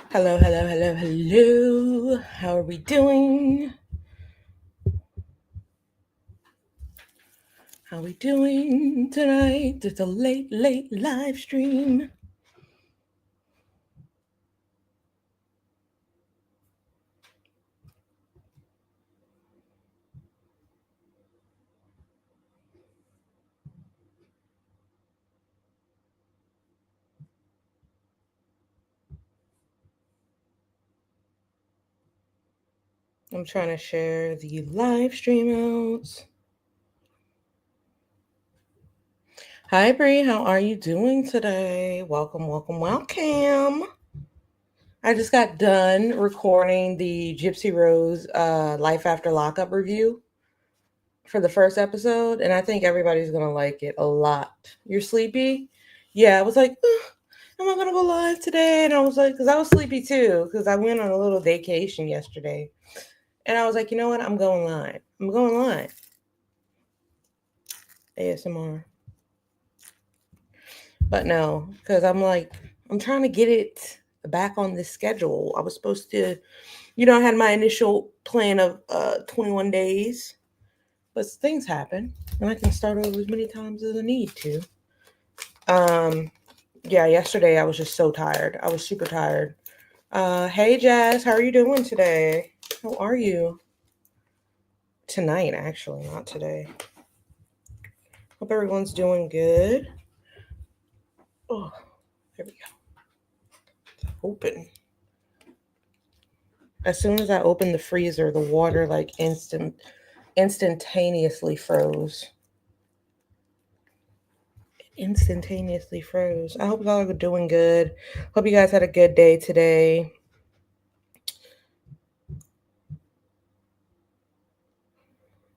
Hello, hello, hello, hello. How are we doing? How are we doing tonight? It's a late, late live stream. I'm trying to share the live stream out. Hi, Bree. How are you doing today? Welcome, welcome, welcome. I just got done recording the Gypsy Rose Life After Lockup review for the first episode, and I think everybody's gonna like it a lot. You're sleepy? Yeah, I was like, am I gonna go live today? And I was like, because I was sleepy too, because I went on a little vacation yesterday, and I was like, you know what? I'm going live. I'm going live. ASMR. But no, because I'm trying to get it back on the schedule. I was supposed to, I had my initial plan of 21 days, but things happen, and I can start over as many times as I need to. Um, yeah, yesterday I was just so tired. I was super tired. Hey Jazz, how are you doing today? How are you? Tonight, actually, not today. Hope everyone's doing good. Oh, there we go. Open. As soon as I opened the freezer, the water instantaneously froze. Instantaneously froze. I hope y'all are doing good. Hope you guys had a good day today.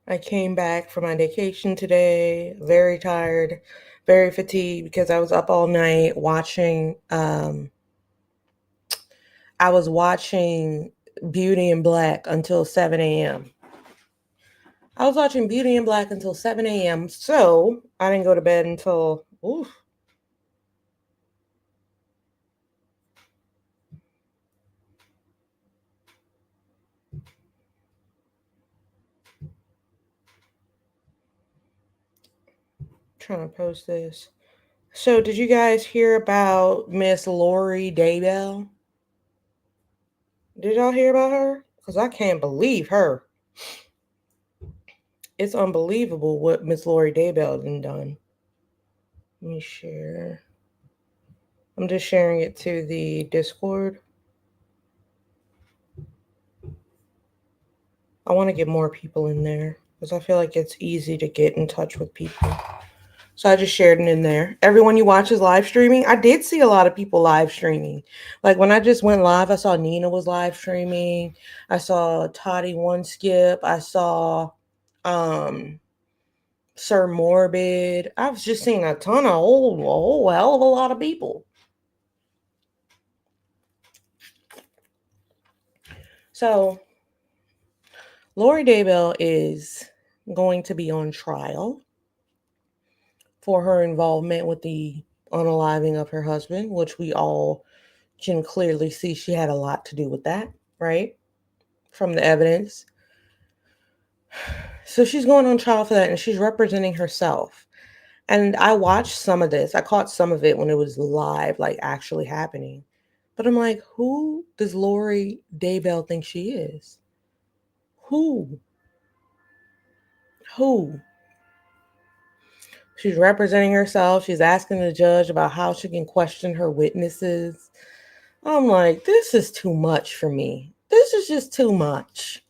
I came back from my vacation today, very tired, very fatigued because I was up all night watching. I was watching Beauty in Black until 7 a.m. I was watching Beauty in Black until 7 a.m. So I didn't go to bed until trying to post this. So did you guys hear about Miss Lori Daybell? Did y'all hear about her? Because I can't believe her. It's unbelievable what Miss Lori Daybell has done. Let me share. I'm just sharing it to the Discord. I want to get more people in there because I feel like it's easy to get in touch with people. So I just shared it in there. Everyone you watch is live streaming. I did see a lot of people live streaming. Like when I just went live, I saw Nina was live streaming. I saw Toddy One Skip. I saw Sir Morbid. I was just seeing a ton of a whole hell of a lot of people. So Lori Daybell is going to be on trial for her involvement with the unaliving of her husband, which we all can clearly see she had a lot to do with that, right? From the evidence. So she's going on trial for that and she's representing herself. And I watched some of this. I caught some of it when it was live, like actually happening. But I'm like, who does Lori Daybell think she is? Who? Who? She's representing herself. She's asking the judge about how she can question her witnesses. I'm like, this is too much for me. This is just too much.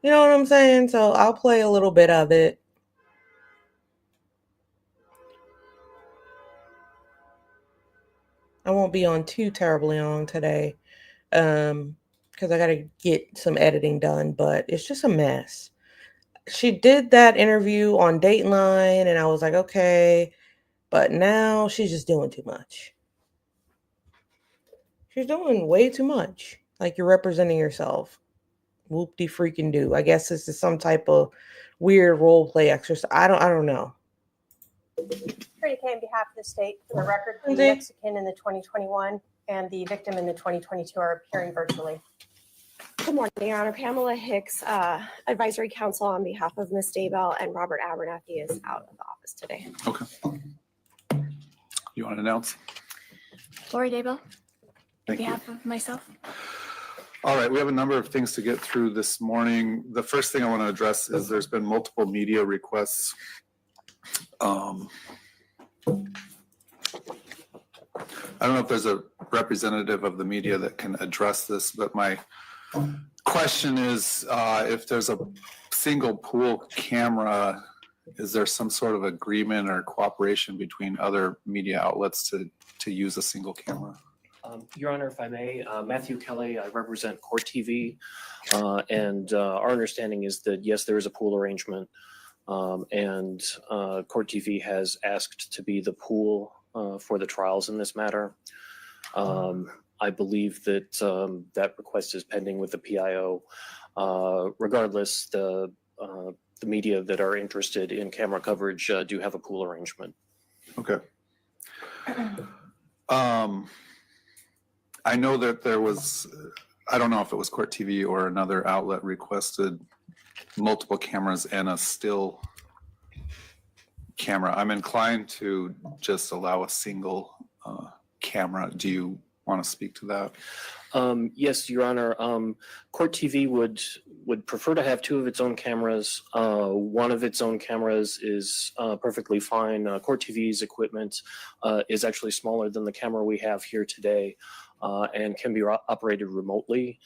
You know what I'm saying? So I'll play a little bit of it. I won't be on too terribly long today because I got to get some editing done, but it's just a mess. She did that interview on Dateline, and I was like, okay, but now she's just doing too much. She's doing way too much. Like you're representing yourself. Whoop de freaking do. I guess this is some type of weird role play exercise. I don't know. on behalf of the state, for the record, the Mexican in the 2021 and the victim in the 2022 are appearing virtually. Good morning, Your Honor. Pamela Hicks, Advisory Counsel on behalf of Ms. Daybell, and Robert Abernathy is out of the office today. Okay. You want to announce? Lori Daybell, on Thank you. behalf of myself. All right, we have a number of things to get through this morning. The first thing I want to address is there's been multiple media requests. I don't know if there's a representative of the media that can address this, but my question is if there's a single pool camera, is there some sort of agreement or cooperation between other media outlets to use a single camera? Your Honor, if I may, Matthew Kelly, I represent Court TV, and our understanding is that, yes, there is a pool arrangement, and Court TV has asked to be the pool for the trials in this matter. I believe that that request is pending with the PIO. Regardless, the media that are interested in camera coverage do have a pool arrangement. Okay. I know that there was, I don't know if it was Court TV or another outlet requested multiple cameras and a still camera. I'm inclined to just allow a single camera. Do you want to speak to that? Yes, Your Honor. Court TV would prefer to have two of its own cameras. One of its own cameras is perfectly fine. Court TV's equipment is actually smaller than the camera we have here today and can be operated remotely,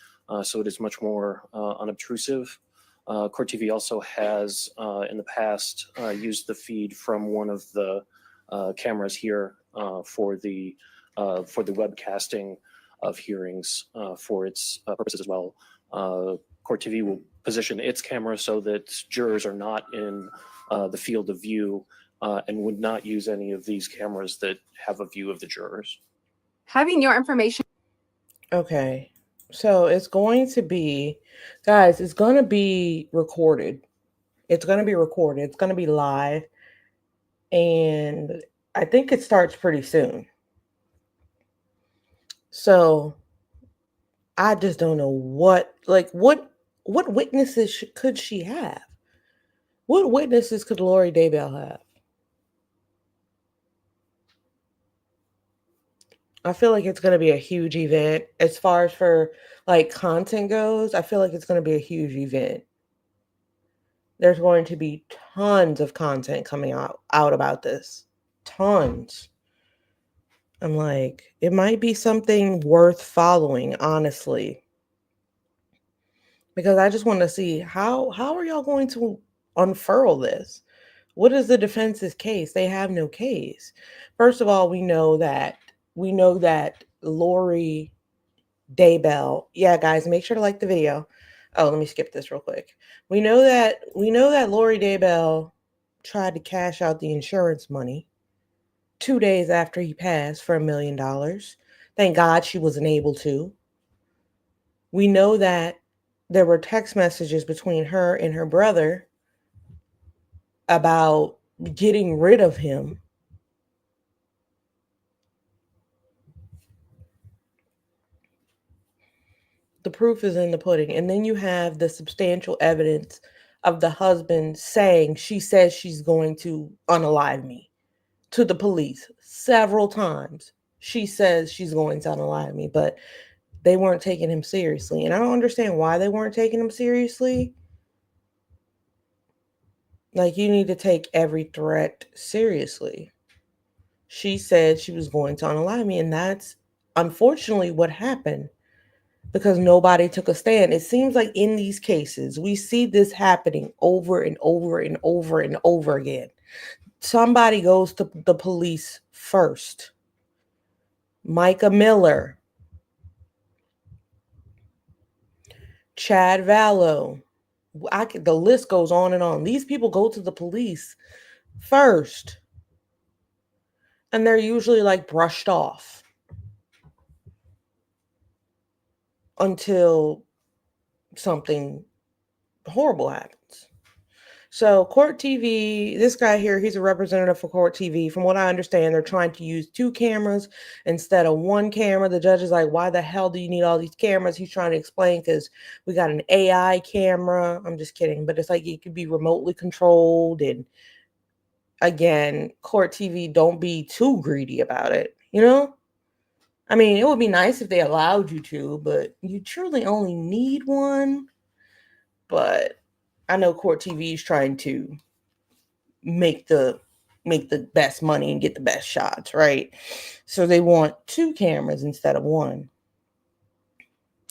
so it is much more unobtrusive. Court TV also has in the past used the feed from one of the cameras here for the webcasting of hearings for its purposes as well. Court TV will position its camera so that jurors are not in the field of view and would not use any of these cameras that have a view of the jurors. Having your information. Okay. So it's going to be, guys, it's going to be recorded. It's going to be recorded. It's going to be live. And I think it starts pretty soon. So I just don't know what witnesses could she have? What witnesses could Lori Daybell have? I feel like it's going to be a huge event. As far as for like content goes, I feel like it's going to be a huge event. There's going to be tons of content coming out about this. Tons. I'm like, it might be something worth following, honestly. Because I just want to see how are y'all going to unfurl this? What is the defense's case? They have no case. First of all, we know that Lori Daybell, yeah, guys, make sure to like the video. Oh, let me skip this real quick. We know that Lori Daybell tried to cash out the insurance money 2 days after he passed for $1 million. Thank God she wasn't able to. We know that there were text messages between her and her brother about getting rid of him. The proof is in the pudding. And then you have the substantial evidence of the husband saying she says she's going to unalive me to the police several times. She says she's going to unalive me, but they weren't taking him seriously. And I don't understand why they weren't taking him seriously. Like, you need to take every threat seriously. She said she was going to unalive me, and that's unfortunately what happened. Because nobody took a stand. It seems like in these cases, we see this happening over and over and over and over again. Somebody goes to the police first. Micah Miller, Chad Vallow. The list goes on and on. These people go to the police first. And they're usually like brushed off until something horrible happens. So Court TV, this guy here, he's a representative for Court TV. From what I understand, they're trying to use 2 cameras instead of 1 camera. The judge is like, why the hell do you need all these cameras? He's trying to explain because we got an AI camera. I'm just kidding. But it's like it could be remotely controlled. And again, Court TV, don't be too greedy about it, you know? I mean, it would be nice if they allowed you to, but you truly only need one. But I know Court TV is trying to make the best money and get the best shots, right? So they want 2 cameras instead of 1.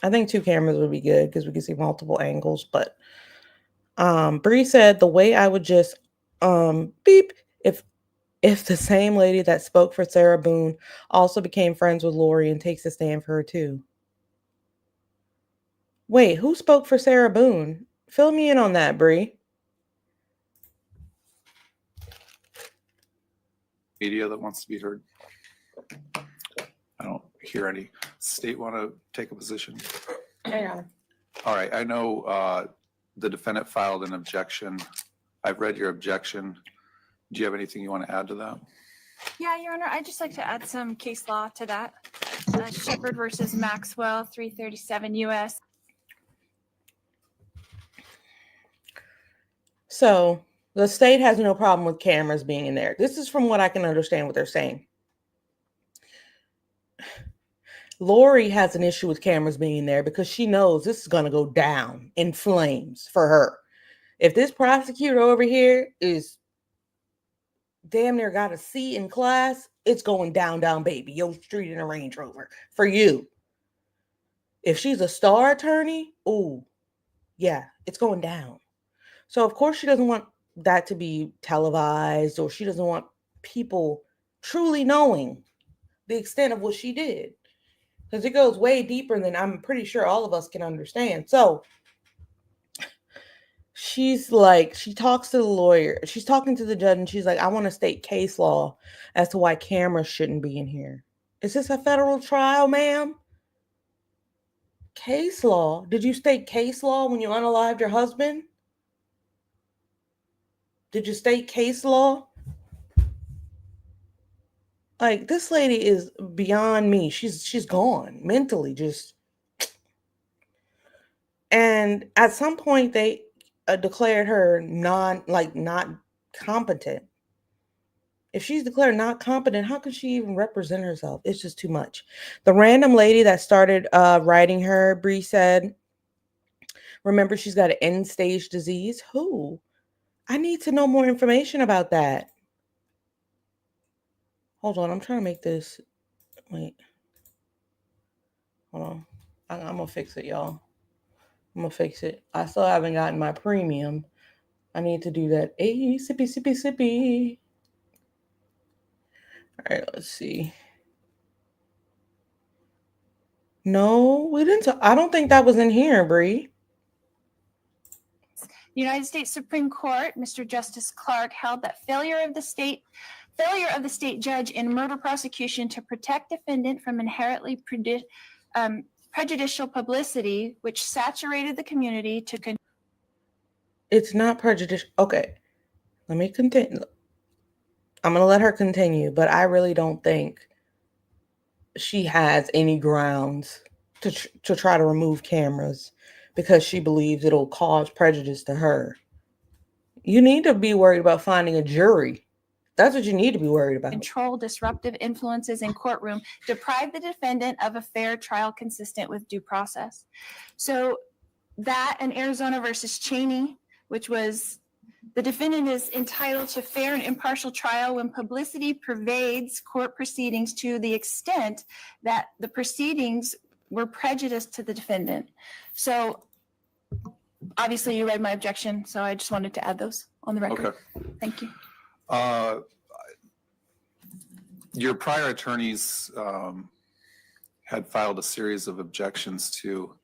I think 2 cameras would be good because we can see multiple angles. But Bree said the way I would just beep if the same lady that spoke for Sarah Boone also became friends with Lori and takes a stand for her too. Wait, who spoke for Sarah Boone? Fill me in on that, Bree. Media that wants to be heard. I don't hear any. State want to take a position? No, Your Honor. All right, I know the defendant filed an objection. I've read your objection. Do you have anything you want to add to that? Yeah, Your Honor, I'd just like to add some case law to that. Shepard versus Maxwell, 337 U.S. So the state has no problem with cameras being in there. This is from what I can understand what they're saying. Lori has an issue with cameras being in there because she knows this is going to go down in flames for her. If this prosecutor over here is damn near got a C in class, it's going down, baby. Yo Street in a Range Rover for you. If she's a star attorney, oh, yeah, it's going down. So, of course, she doesn't want that to be televised, or she doesn't want people truly knowing the extent of what she did. Because it goes way deeper than I'm pretty sure all of us can understand. So, she's like, she talks to the lawyer. She's talking to the judge, and she's like, I want to state case law as to why cameras shouldn't be in here. Is this a federal trial, ma'am? Case law? Did you state case law when you unalived your husband? Did you state case law? Like, this lady is beyond me. She's gone mentally, just. And at some point they declared her not competent. If she's declared not competent, how can she even represent herself? It's just too much. The random lady that started writing her, Bree said, remember she's got an end-stage disease. Who? I need to know more information about that. Hold on, I'm trying to make this. Wait. Hold on. I'm going to fix it, y'all. I'm going to fix it. I still haven't gotten my premium. I need to do that. Hey, sippy. All right, let's see. No, we didn't. I don't think that was in here, Bree. United States Supreme Court, Mr. Justice Clark held that failure of the state judge in murder prosecution to protect defendant from inherently prejudicial publicity, which saturated the community to. It's not prejudicial. Okay, let me continue. I'm going to let her continue, but I really don't think she has any grounds to try to remove cameras because she believes it'll cause prejudice to her. You need to be worried about finding a jury. That's what you need to be worried about. Control disruptive influences in courtroom, deprive the defendant of a fair trial consistent with due process. So that and Arizona versus Cheney, which was the defendant is entitled to fair and impartial trial when publicity pervades court proceedings to the extent that the proceedings were prejudiced to the defendant. So obviously you read my objection, so I just wanted to add those on the record. Okay. Thank you. Your prior attorneys had filed a series of objections to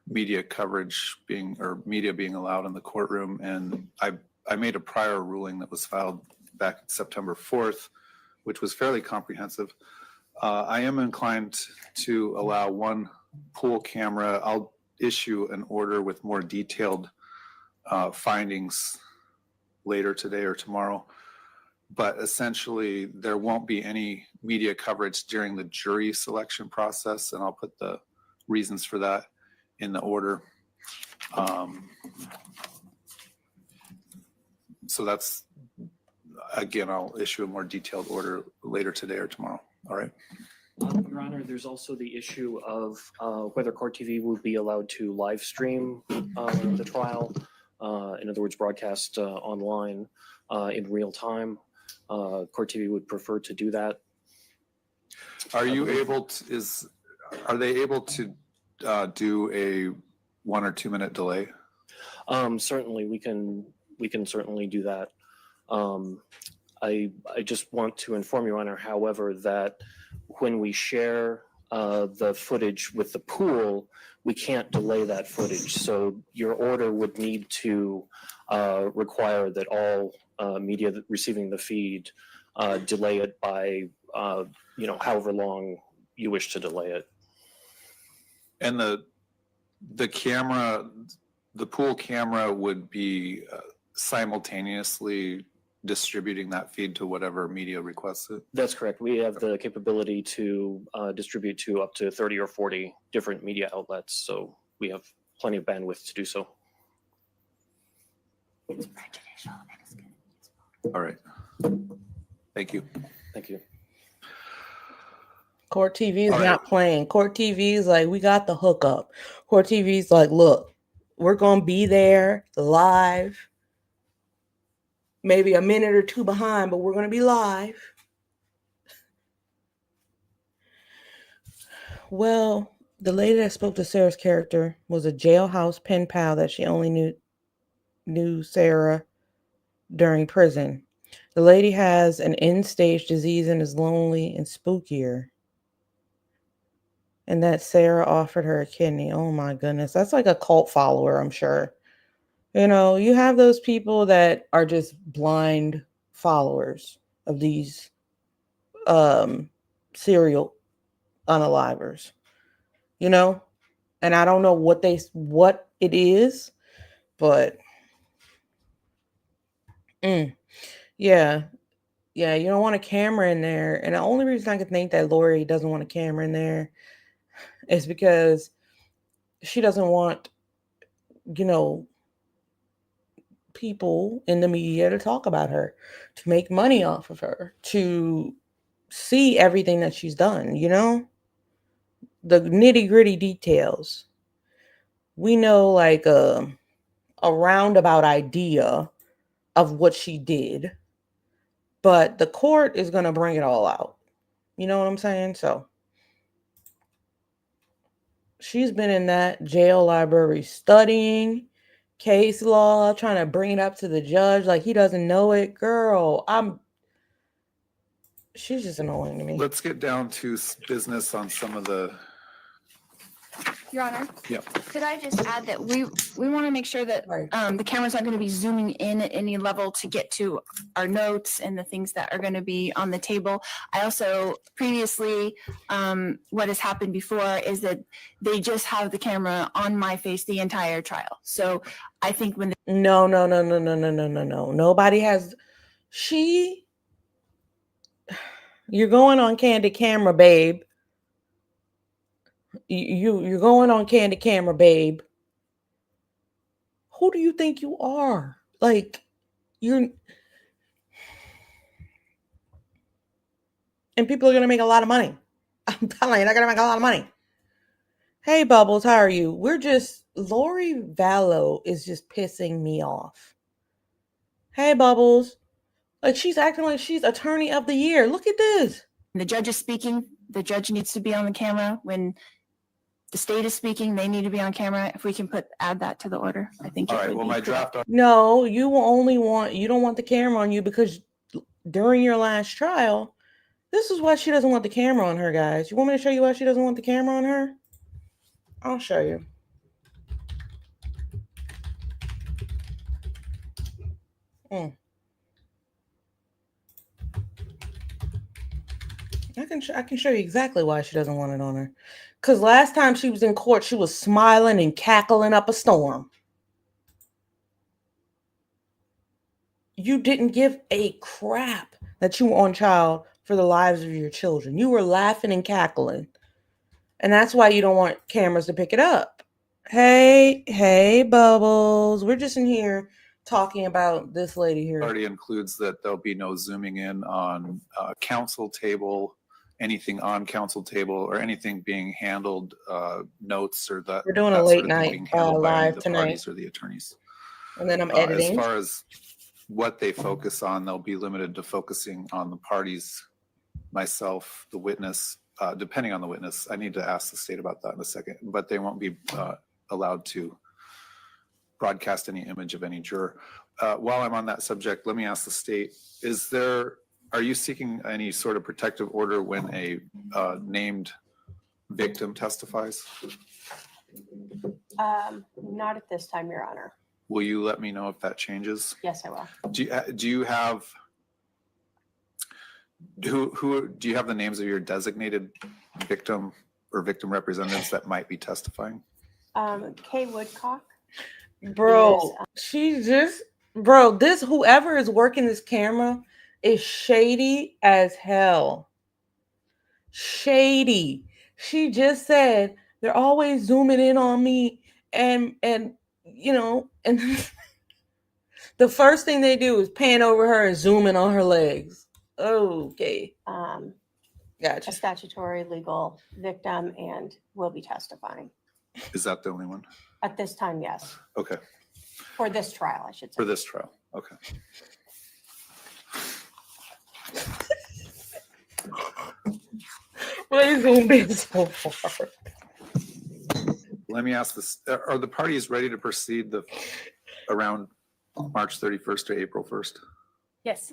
media coverage being allowed in the courtroom, and I made a prior ruling that was filed back September 4th, which was fairly comprehensive. I am inclined to allow one pool camera. I'll issue an order with more detailed findings later today or tomorrow. But essentially, there won't be any media coverage during the jury selection process, and I'll put the reasons for that in the order. So that's, again, I'll issue a more detailed order later today or tomorrow. All right. Your Honor, there's also the issue of whether Court TV will be allowed to live stream the trial. In other words, broadcast online in real time. Court TV would prefer to do that. Are you able to, are they able to do a 1 or 2 minute delay? Certainly, we can certainly do that. I just want to inform Your Honor, however, that when we share the footage with the pool, we can't delay that footage. So your order would need to require that all media receiving the feed delay it by however long you wish to delay it. And the camera, the pool camera would be simultaneously distributing that feed to whatever media requests it? That's correct. We have the capability to distribute to up to 30 or 40 different media outlets. So we have plenty of bandwidth to do so. It's prejudicial and it's going to be useful. All right. Thank you. Thank you. Court TV is All right. not playing. Court TV is like, we got the hookup. Court TV is like, look, we're going to be there live. Maybe a minute or two behind, but we're going to be live. Well, the lady that spoke to Sarah's character was a jailhouse pen pal that she only knew Sarah during prison. The lady has an end-stage disease and is lonely and spookier. And that Sarah offered her a kidney. Oh my goodness. That's like a cult follower, I'm sure. You know, you have those people that are just blind followers of these serial unalivers, you know? And I don't know what it is, but yeah, you don't want a camera in there. And the only reason I could think that Lori doesn't want a camera in there is because she doesn't want, people in the media to talk about her, to make money off of her, to see everything that she's done, the nitty gritty details. We know like a roundabout idea of what she did, but the court is going to bring it all out. You know what I'm saying? So she's been in that jail library studying case law, trying to bring it up to the judge like he doesn't know it. Girl, she's just annoying to me. Let's get down to business on some of the. Your Honor, Yeah. could I just add that we want to make sure that Right. the cameras aren't going to be zooming in at any level to get to our notes and the things that are going to be on the table. I also previously, what has happened before is that they just have the camera on my face the entire trial. So I think when No. Nobody has. You're going on candid camera, babe. You're going on candid camera, babe. Who do you think you are? Like, and people are going to make a lot of money. I'm telling you, they're going to make a lot of money. Hey, Bubbles, how are you? Lori Vallow is just pissing me off. Hey, Bubbles. Like, she's acting like she's attorney of the year. Look at this. the judge is speaking, the judge needs to be on the camera. When the state is speaking, they need to be on camera. If we can add that to the order, I think. All it right. would Well, be my clear. draft. No, you don't want the camera on you because during your last trial, this is why she doesn't want the camera on her, guys. You want me to show you why she doesn't want the camera on her? I'll show you. I can show you exactly why she doesn't want it on her. Because last time she was in court, she was smiling and cackling up a storm. you didn't give a crap that you were on trial for the lives of your children. You were laughing and cackling. And that's why you don't want cameras to pick it up. Hey, Bubbles. We're just in here talking about this lady here. Already includes that there'll be no zooming in on council table, anything on council table, or anything being handled, notes or that. We're doing that a sort late of thing night being handled by any of live the tonight. parties or the attorneys. And then I'm As editing. far as what they focus on, they'll be limited to focusing on the parties, myself, the witness, depending on the witness. I need to ask the state about that in a second, but they won't be allowed to broadcast any image of any juror. While I'm on that subject, let me ask the state, are you seeking any sort of protective order when a named victim testifies? Not at this time, Your Honor. Will you let me know if that changes? Yes, I will. Do you have do you have the names of your designated victim or victim representatives that might be testifying? Kay Woodcock. Bro, this whoever is working this camera is shady as hell. Shady. She just said they're always zooming in on me and you know, and the first thing they do is pan over her and zoom in on her legs. Okay. A Gotcha. statutory legal victim and will be testifying. Is that the only one? At this time, yes. Okay, For this trial, I should say. for this trial. Okay. Why zoom in so far? Let me ask this: are the parties ready to proceed around March 31st to April 1st? Yes.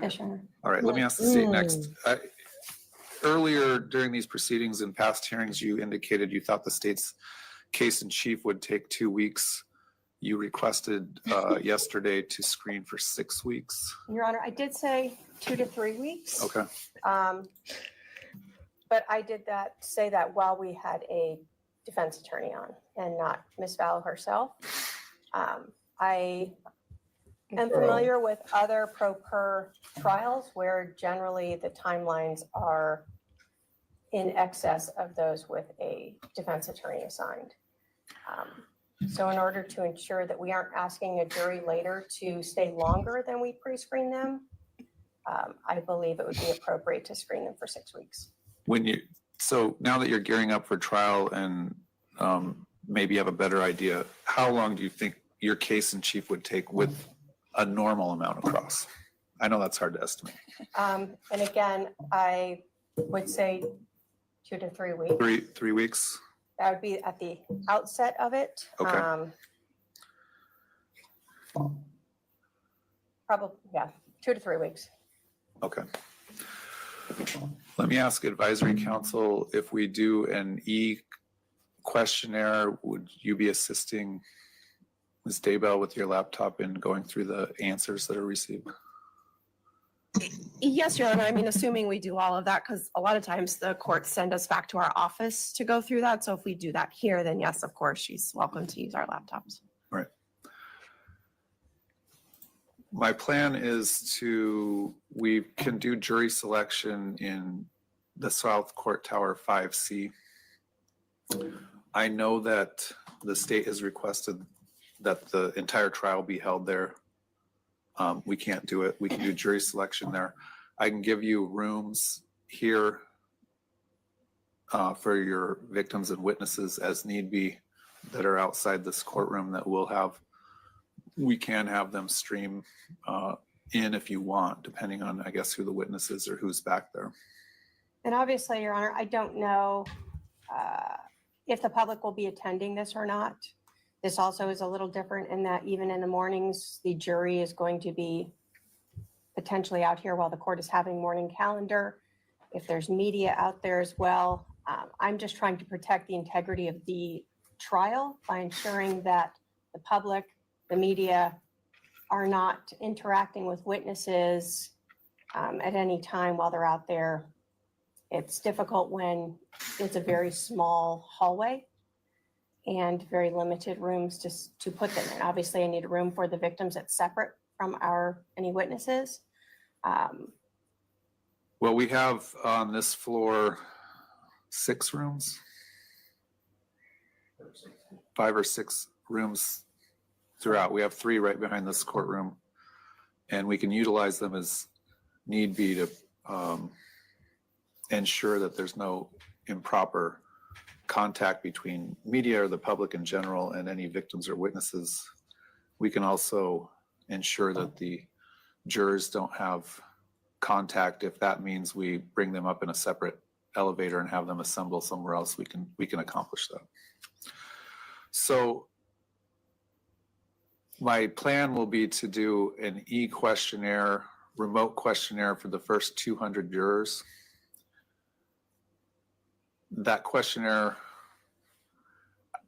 Yes, Your Honor. All right, let me ask the state next. Earlier during these proceedings in past hearings, you indicated you thought the state's case in chief would take 2 weeks. You requested yesterday to screen for 6 weeks. Your Honor, I did say 2 to 3 weeks. Okay. But I did say that while we had a defense attorney on and not Ms. Vallow herself. I am familiar with other pro per trials where generally the timelines are in excess of those with a defense attorney assigned. So in order to ensure that we aren't asking a jury later to stay longer than we pre-screen them, I believe it would be appropriate to screen them for 6 weeks. So now that you're gearing up for trial and maybe you have a better idea, how long do you think your case in chief would take with a normal amount of cross? I know that's hard to estimate. And again, I would say 2 to 3 weeks. 3 weeks? That would be at the outset of it. Okay. Probably, yeah, 2 to 3 weeks. Okay. Let me ask advisory council, if we do an questionnaire, would you be assisting Ms. Daybell with your laptop in going through the answers that are received? Yes, Your Honor. I mean, assuming we do all of that, because a lot of times the courts send us back to our office to go through that. So if we do that here, then yes, of course, she's welcome to use our laptops. Right. My plan is we can do jury selection in the South Court Tower 5C. I know that the state has requested that the entire trial be held there. We can't do it. We can do jury selection there. I can give you rooms here for your victims and witnesses as need be that are outside this courtroom that we can have them stream in if you want, depending on, I guess, who the witness is or who's back there. And obviously, Your Honor, I don't know if the public will be attending this or not. This also is a little different in that even in the mornings, the jury is going to be potentially out here while the court is having morning calendar. If there's media out there as well, I'm just trying to protect the integrity of the trial by ensuring that the public, the media are not interacting with witnesses at any time while they're out there. It's difficult when it's a very small hallway and very limited rooms to put them in. Obviously, I need a room for the victims that's separate from any witnesses. Well, we have on this floor 6 rooms, 5 or 6 rooms throughout. We have 3 right behind this courtroom, and we can utilize them as need be to ensure that there's no improper contact between media or the public in general and any victims or witnesses. We can also ensure that the jurors don't have contact. If that means we bring them up in a separate elevator and have them assemble somewhere else, we can accomplish that. So my plan will be to do an e-questionnaire, remote questionnaire for the first 200 jurors. That questionnaire,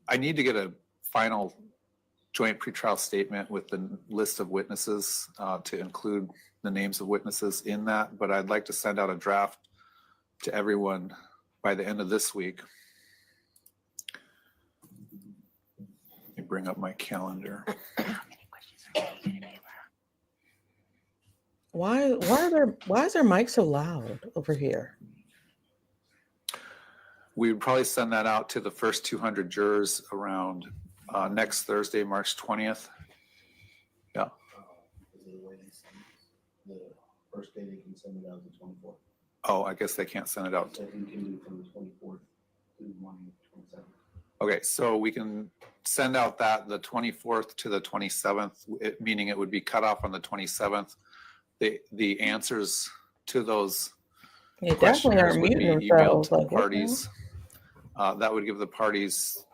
I need to get a final joint pretrial statement with the list of witnesses to include the names of witnesses in that, but I'd like to send out a draft to everyone by the end of this week. Let me bring up my calendar. Why is their mic so loud over here? We would probably send that out to the first 200 jurors around next Thursday, March 20th. Yeah. The first day they can send it out the 24th. Oh, I guess they can't send it out. So you can do from the 24th to the morning of the 27th. Okay, so we can send out that the 24th to the 27th, meaning it would be cut off on the 27th. The answers to those They definitely questionnaires aren't would be muting emailed themselves. to the Like, what the hell? parties. That would give the parties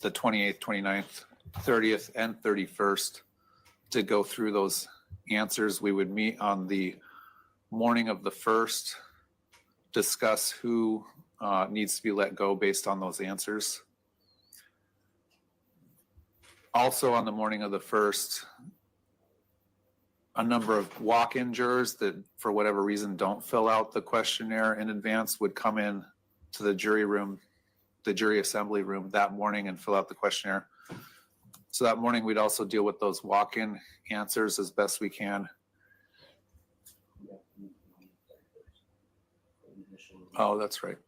the 28th, 29th, 30th, and 31st to go through those answers. We would meet on the morning of the 1st, discuss who needs to be let go based on those answers. Also on the morning of the 1st, a number of walk-in jurors that for whatever reason don't fill out the questionnaire in advance would come in to the jury room, the jury assembly room that morning and fill out the questionnaire. So that morning we'd also deal with those walk-in answers as best we can. Oh, that's right.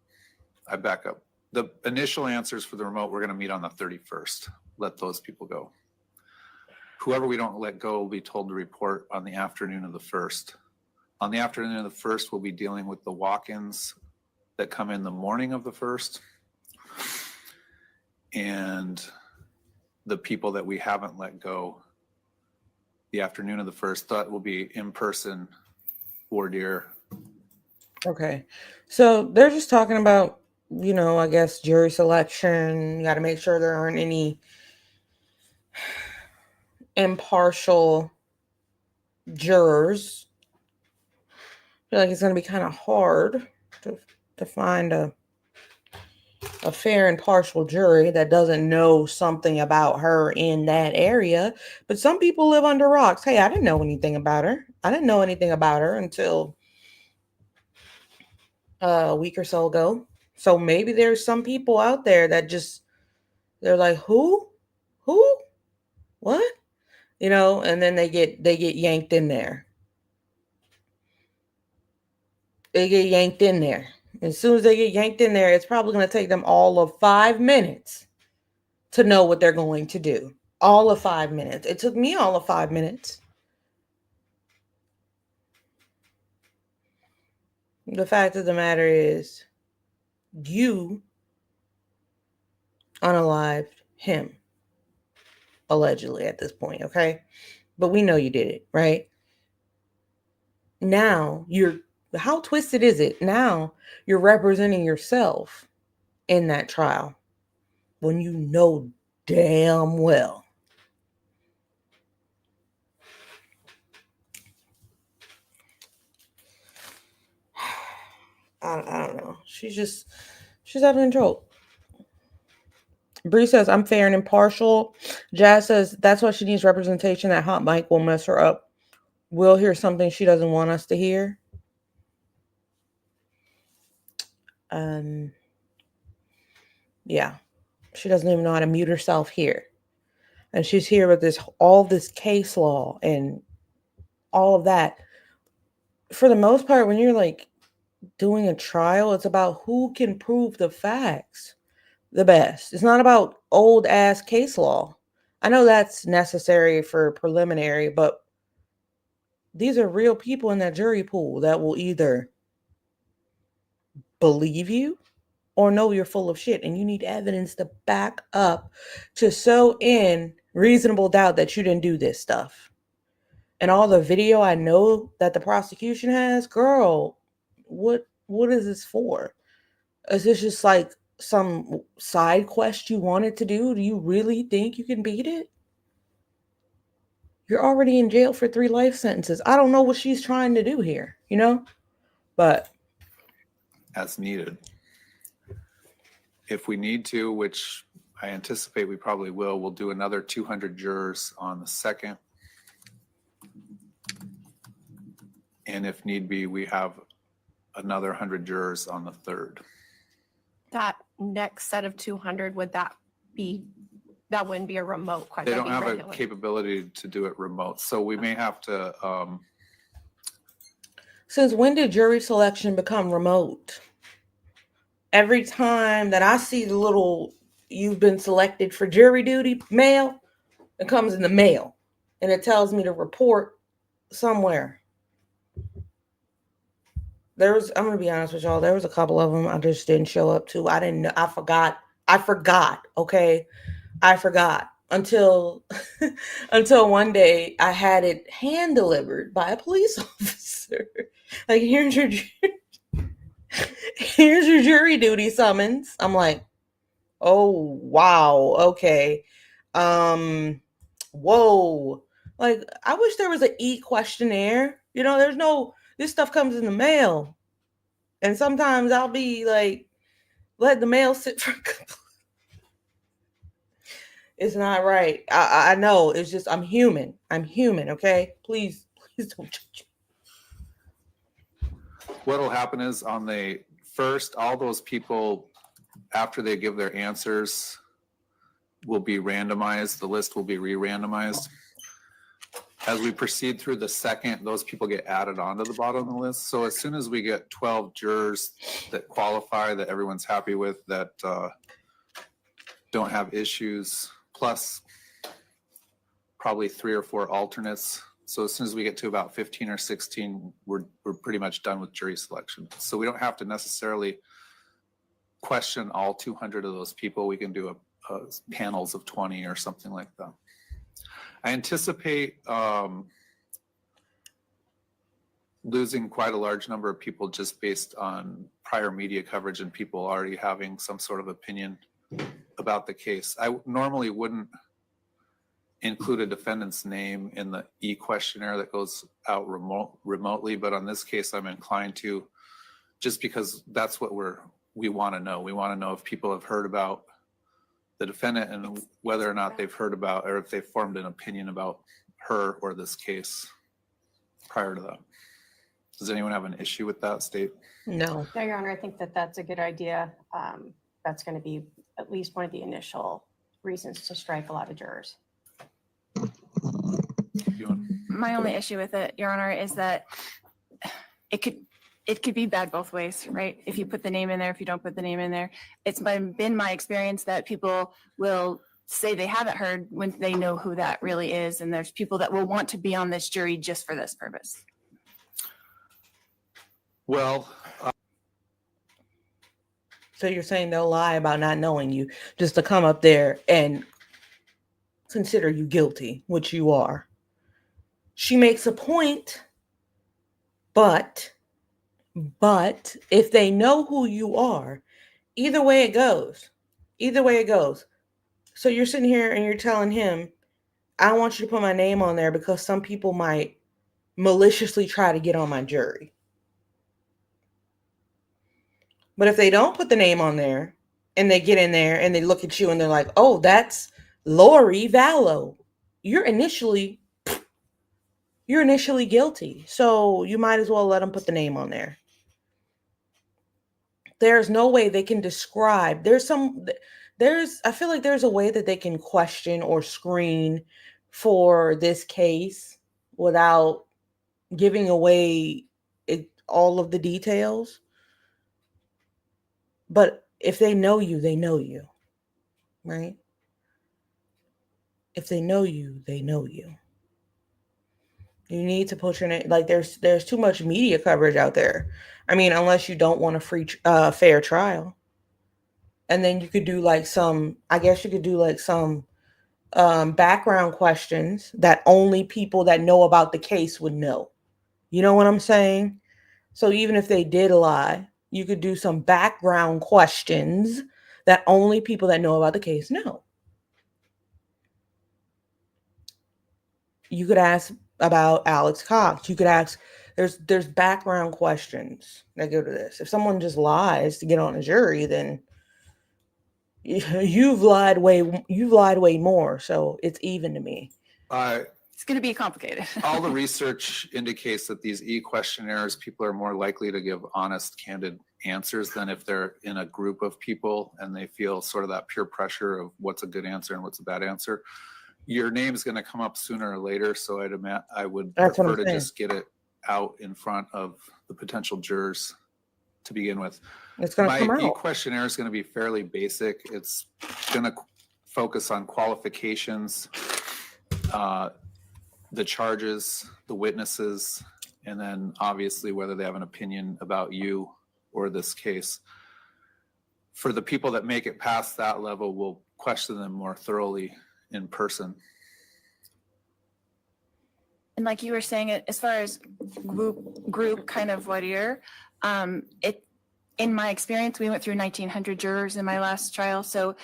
I back up. The initial answers for the remote, we're going to meet on the 31st. Let those people go. Whoever we don't let go will be told to report on the afternoon of the 1st. On the afternoon of the 1st, we'll be dealing with the walk-ins that come in the morning of the 1st. And the people that we haven't let go the afternoon of the 1st, that will be in-person voir dire. Okay. So they're just talking about, I guess jury selection. You got to make sure there aren't any impartial jurors. I feel like it's going to be kind of hard to find a fair and partial jury that doesn't know something about her in that area. But some people live under rocks. Hey, I didn't know anything about her. I didn't know anything about her until a week or so ago. So maybe there's some people out there that they're like, who, what, and then they get yanked in there. They get yanked in there. As soon as they get yanked in there, it's probably going to take them all of 5 minutes to know what they're going to do. All of 5 minutes. It took me all of 5 minutes. The fact of the matter is, you unalived him, allegedly at this point, okay? But we know you did it, right? Now, how twisted is it? Now, you're representing yourself in that trial when you know damn well I don't know. She's out of control. Bree says, I'm fair and impartial. Jazz says, that's why she needs representation. That hot mic will mess her up. We'll hear something she doesn't want us to hear. Yeah. She doesn't even know how to mute herself here. and she's here with all this case law and all of that. For the most part, when you're like doing a trial, it's about who can prove the facts the best. It's not about old ass case law. I know that's necessary for preliminary, but these are real people in that jury pool that will either believe you or know you're full of shit, and you need evidence to back up to sow in reasonable doubt that you didn't do this stuff. And all the video I know that the prosecution has, girl, what is this for? Is this just like some side quest you wanted to do? Do you really think you can beat it? You're already in jail for 3 life sentences. I don't know what she's trying to do here, you know? But As needed. If we need to, which I anticipate we probably will, we'll do another 200 jurors on the 2nd. And if need be, we have another 100 jurors on the 3rd. That next set of 200, that wouldn't be a remote question? They don't that'd be have a regular. capability to do it remote, so we may have to, since when did jury selection become remote? Every time that I see the little "you've been selected for jury duty" mail, it comes in the mail and it tells me to report somewhere. I'm going to be honest with y'all, there was a couple of them I just didn't show up to. I didn't know. I forgot. Okay. I forgot until one day I had it hand delivered by a police officer. Like, here's your jury duty summons. I'm like, oh wow, okay. Whoa. Like, I wish there was an e-questionnaire. You know, this stuff comes in the mail. And sometimes I'll be like, let the mail sit for a couple. It's not right. I know. It's just, I'm human, okay? Please don't judge me. what'll happen is on the 1st, all those people, after they give their answers, will be randomized. The list will be re-randomized. As we proceed through the 2nd, those people get added onto the bottom of the list. So as soon as we get 12 jurors that qualify, that everyone's happy with, that don't have issues, plus probably 3 or 4 alternates. So as soon as we get to about 15 or 16, we're pretty much done with jury selection. So we don't have to necessarily question all 200 of those people. We can do a panels of 20 or something like that. I anticipate losing quite a large number of people just based on prior media coverage and people already having some sort of opinion about the case. I normally wouldn't include a defendant's name in the e-questionnaire that goes out remotely, but on this case, I'm inclined to, just because that's what we want to know. We want to know if people have heard about the defendant and whether or not they've heard about, or if they've formed an opinion about her or this case prior to that. Does anyone have an issue with that, State? No. No, Your Honor, I think that that's a good idea. That's going to be at least one of the initial reasons to strike a lot of jurors. My only issue with it, Your Honor, is that it could be bad both ways, right? If you put the name in there, if you don't put the name in there. It's been my experience that people will say they haven't heard when they know who that really is. And there's people that will want to be on this jury just for this purpose. Well, So you're saying they'll lie about not knowing you just to come up there and consider you guilty, which you are. She makes a point, but if they know who you are, either way it goes. So you're sitting here and you're telling him, I want you to put my name on there because some people might maliciously try to get on my jury. But if they don't put the name on there and they get in there and they look at you and they're like, oh, that's Lori Vallow, you're initially guilty. So you might as well let them put the name on there. There's no way they can describe. I feel like there's a way that they can question or screen for this case without giving away all of the details. But if they know you, they know you, right? If they know you, they know you. You need to put your name. Like there's too much media coverage out there. I mean, unless you don't want a fair trial, and then you could do like some. I guess you could do like some background questions that only people that know about the case would know. You know what I'm saying? So even if they did lie, you could do some background questions that only people that know about the case know. You could ask about Alex Cox. You could ask, there's background questions that go to this. If someone just lies to get on a jury, then you've lied way more. So it's even to me. It's going to be complicated. All the research indicates that these e-questionnaires, people are more likely to give honest, candid answers than if they're in a group of people and they feel sort of that peer pressure of what's a good answer and what's a bad answer. Your name is going to come up sooner or later, so I would prefer to just get it out in front of the potential jurors to begin with. It's going to come out. My e-questionnaire is going to be fairly basic. It's going to focus on qualifications, the charges, the witnesses, and then obviously whether they have an opinion about you or this case. For the people that make it past that level, we'll question them more thoroughly in person. And like you were saying, as far as group kind of voir dire, in my experience, we went through 1,900 jurors in my last trial, so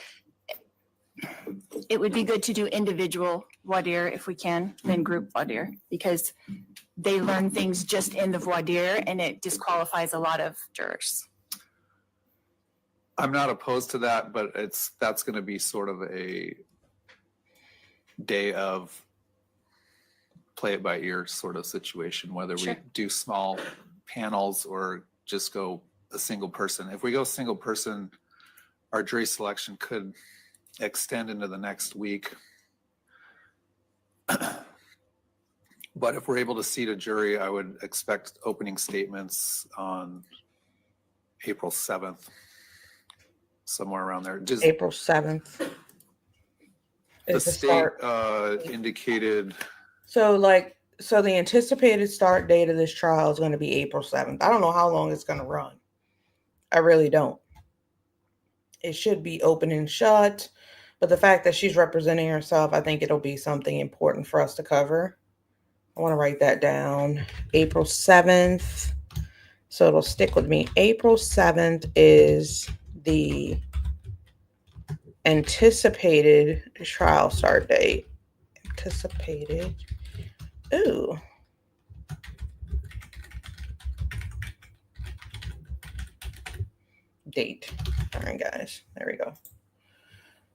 it would be good to do individual voir dire if we can, than group voir dire, because they learn things just in the voir dire and it disqualifies a lot of jurors. I'm not opposed to that, but that's going to be sort of a day of play it by ear sort of situation, whether we do small panels or just go a single person. If we go single person, our jury selection could extend into the next week. But if we're able to seat a jury, I would expect opening statements on April 7th, somewhere around there. Just April 7th. the is the state start. indicated. So the anticipated start date of this trial is going to be April 7th. I don't know how long it's going to run. I really don't. It should be open and shut, but the fact that she's representing herself, I think it'll be something important for us to cover. I want to write that down. April 7th. So it'll stick with me. April 7th is the anticipated trial start date. Anticipated. Ooh. Date. All right, guys. There we go. I'm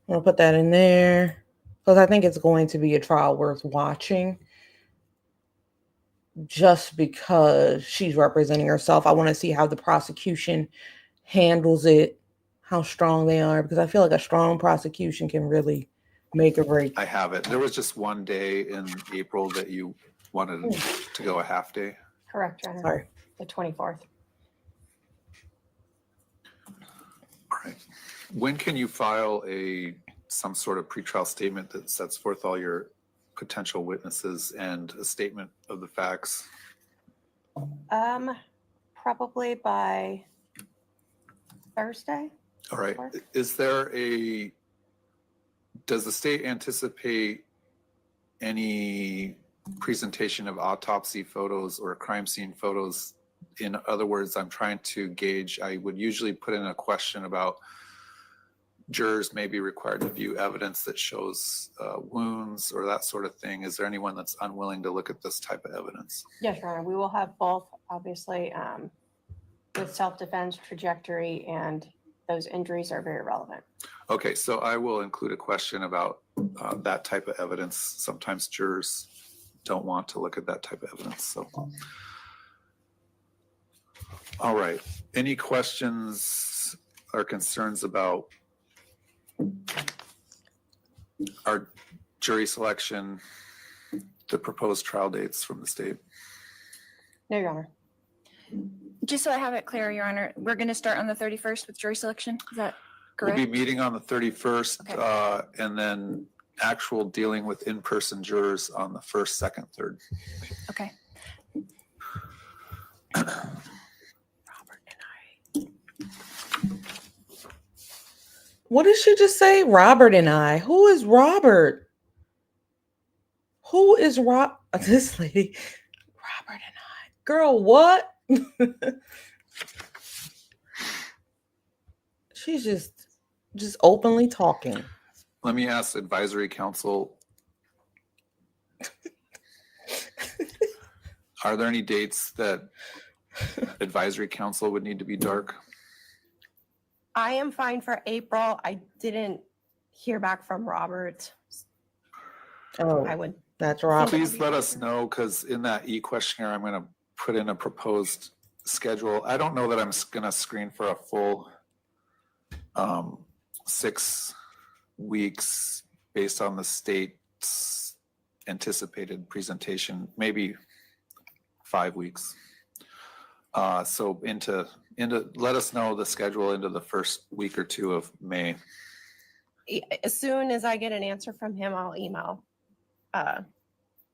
going to put that in there because I think it's going to be a trial worth watching just because she's representing herself. I want to see how the prosecution handles it, how strong they are, because I feel like a strong prosecution can really make or break. I have it. There was just one day in April that you wanted to go a half day. Correct, Your Honor. Sorry. The 24th. All right. When can you file some sort of pretrial statement that sets forth all your potential witnesses and a statement of the facts? Probably by Thursday. All right. Does the state anticipate any presentation of autopsy photos or crime scene photos? In other words, I'm trying to gauge, I would usually put in a question about jurors may be required to view evidence that shows wounds or that sort of thing. Is there anyone that's unwilling to look at this type of evidence? Yes, Your Honor. We will have both, obviously, with self-defense, trajectory, and those injuries are very relevant. Okay, so I will include a question about that type of evidence. Sometimes jurors don't want to look at that type of evidence. So, all right. Any questions or concerns about Our jury selection, the proposed trial dates from the state. No, Your Honor. Just so I have it clear, Your Honor, we're going to start on the 31st with jury selection. Is that We'll be correct? meeting on the 31st, Okay. and then actual dealing with in-person jurors on the 1st, 2nd, 3rd. Okay. What did she just say? Robert and I. Who is Robert? Who is Rob? This lady. Robert and I. Girl, what? She's just openly talking. Let me ask advisory council. Are there any dates that advisory council would need to be dark? I am fine for April. I didn't hear back from Robert. Oh, I would, that's Robert. Please let us know, because in that e-questionnaire, I'm going to put in a proposed schedule. I don't know that I'm going to screen for a full 6 weeks based on the state's anticipated presentation, maybe 5 weeks. So into let us know the schedule into the first week or two of May. as soon as I get an answer from him, I'll email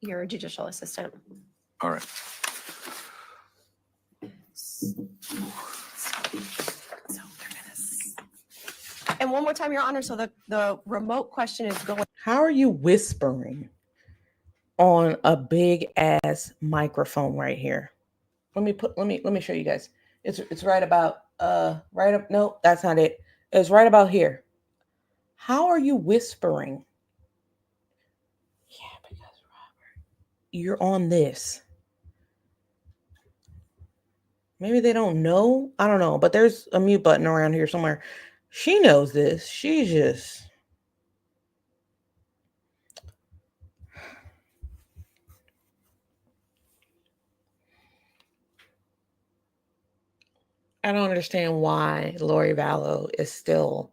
your judicial assistant. All right. And one more time, Your Honor, so the remote question is going. How are you whispering on a big ass microphone right here? Let me show you guys. It's right about right up. No, that's not it. It's right about here. How are you whispering? Yeah, because Robert, you're on this. Maybe they don't know. I don't know, but there's a mute button around here somewhere. She knows this. She just. I don't understand why Lori Vallow is still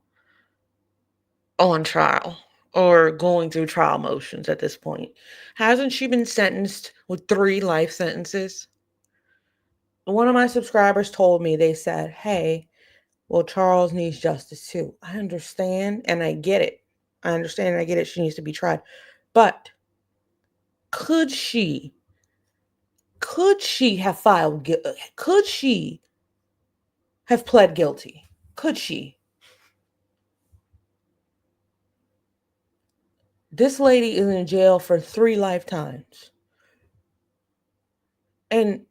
on trial or going through trial motions at this point. Hasn't she been sentenced with 3 life sentences? One of my subscribers told me, they said, hey, well, Charles needs justice too. I understand and I get it. I understand and I get it. She needs to be tried. But could she have filed, could she have pled guilty? Could she? This lady is in jail for 3 lifetimes. And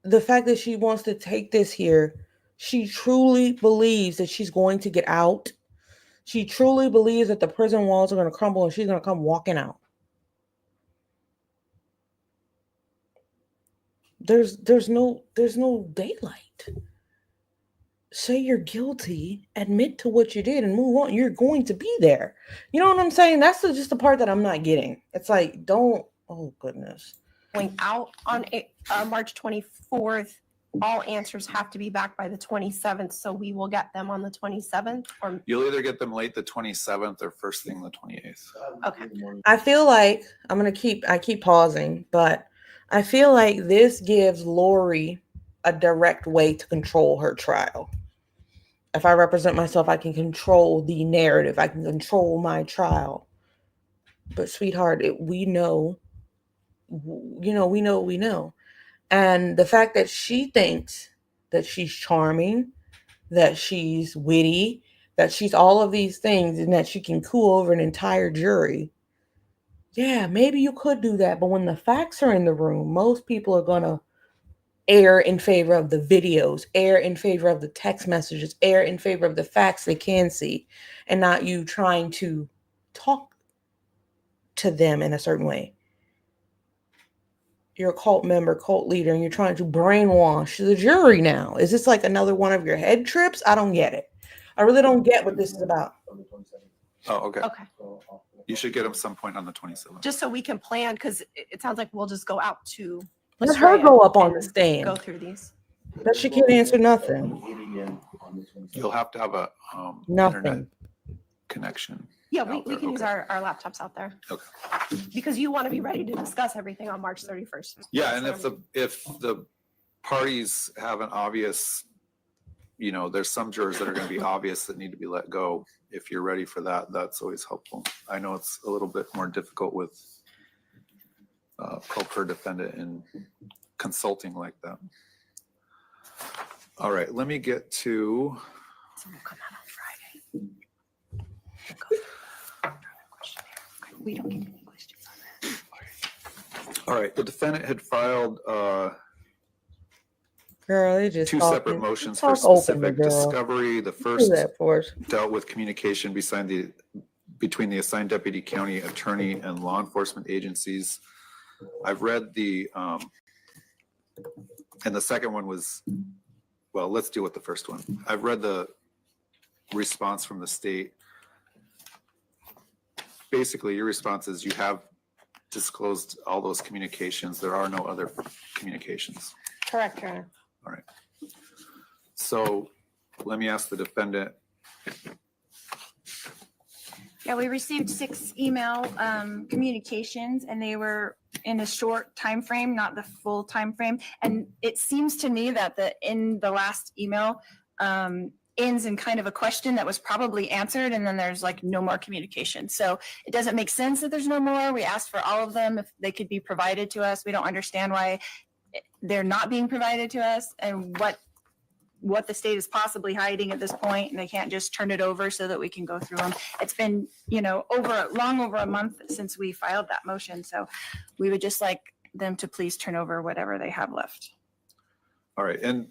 the fact that she wants to take this here, she truly believes that she's going to get out. She truly believes that the prison walls are going to crumble and she's going to come walking out. There's no daylight. Say you're guilty, admit to what you did and move on. You're going to be there. You know what I'm saying? That's just the part that I'm not getting. It's like, don't, oh goodness. Going out on March 24th. All answers have to be back by the 27th, so we will get them on the 27th. Or You'll either get them late the 27th or first thing the 28th. Okay. I feel like I keep pausing, but I feel like this gives Lori a direct way to control her trial. If I represent myself, I can control the narrative. I can control my trial. But sweetheart, we know. And the fact that she thinks that she's charming, that she's witty, that she's all of these things, and that she can cool over an entire jury. Yeah, maybe you could do that. But when the facts are in the room, most people are going to err in favor of the videos, err in favor of the text messages, err in favor of the facts they can see, and not you trying to talk to them in a certain way. You're a cult member, cult leader, and you're trying to brainwash the jury now. Is this like another one of your head trips? I don't get it. I really don't get what this is about. Oh, okay. Okay. You should get them some point on the 27th. Just so we can plan, because it sounds like we'll just go out to Let her go up on the and stand. go through these. But she can't answer nothing. You'll have to have a internet Nothing. connection. Yeah, out we there. can use Okay. our laptops out there. Okay. Because you want to be ready to discuss everything on March 31st. Yeah, and if the parties have an obvious, there's some jurors that are going to be obvious that need to be let go. If you're ready for that, that's always helpful. I know it's a little bit more difficult with pro per defendant in consulting like that. All right, let me get to, So we'll come out on Friday. We don't get any questions on that. all right, the defendant had filed Girl, they just two talking. separate motions for Talk openly, specific girl. discovery. The Do first that for us. dealt with communication between the assigned deputy county attorney and law enforcement agencies. I've read and the second one was, well, let's deal with the first one. I've read the response from the state. Basically, your response is you have disclosed all those communications. There are no other communications. Correct, Your Honor. All right. So let me ask the defendant. Yeah, we received 6 email communications and they were in a short time frame, not the full time frame. And it seems to me that in the last email ends in kind of a question that was probably answered and then there's like no more communication. So it doesn't make sense that there's no more. We asked for all of them if they could be provided to us. We don't understand why they're not being provided to us and what the state is possibly hiding at this point, and they can't just turn it over so that we can go through them. It's been, long over a month since we filed that motion. So we would just like them to please turn over whatever they have left. All right, and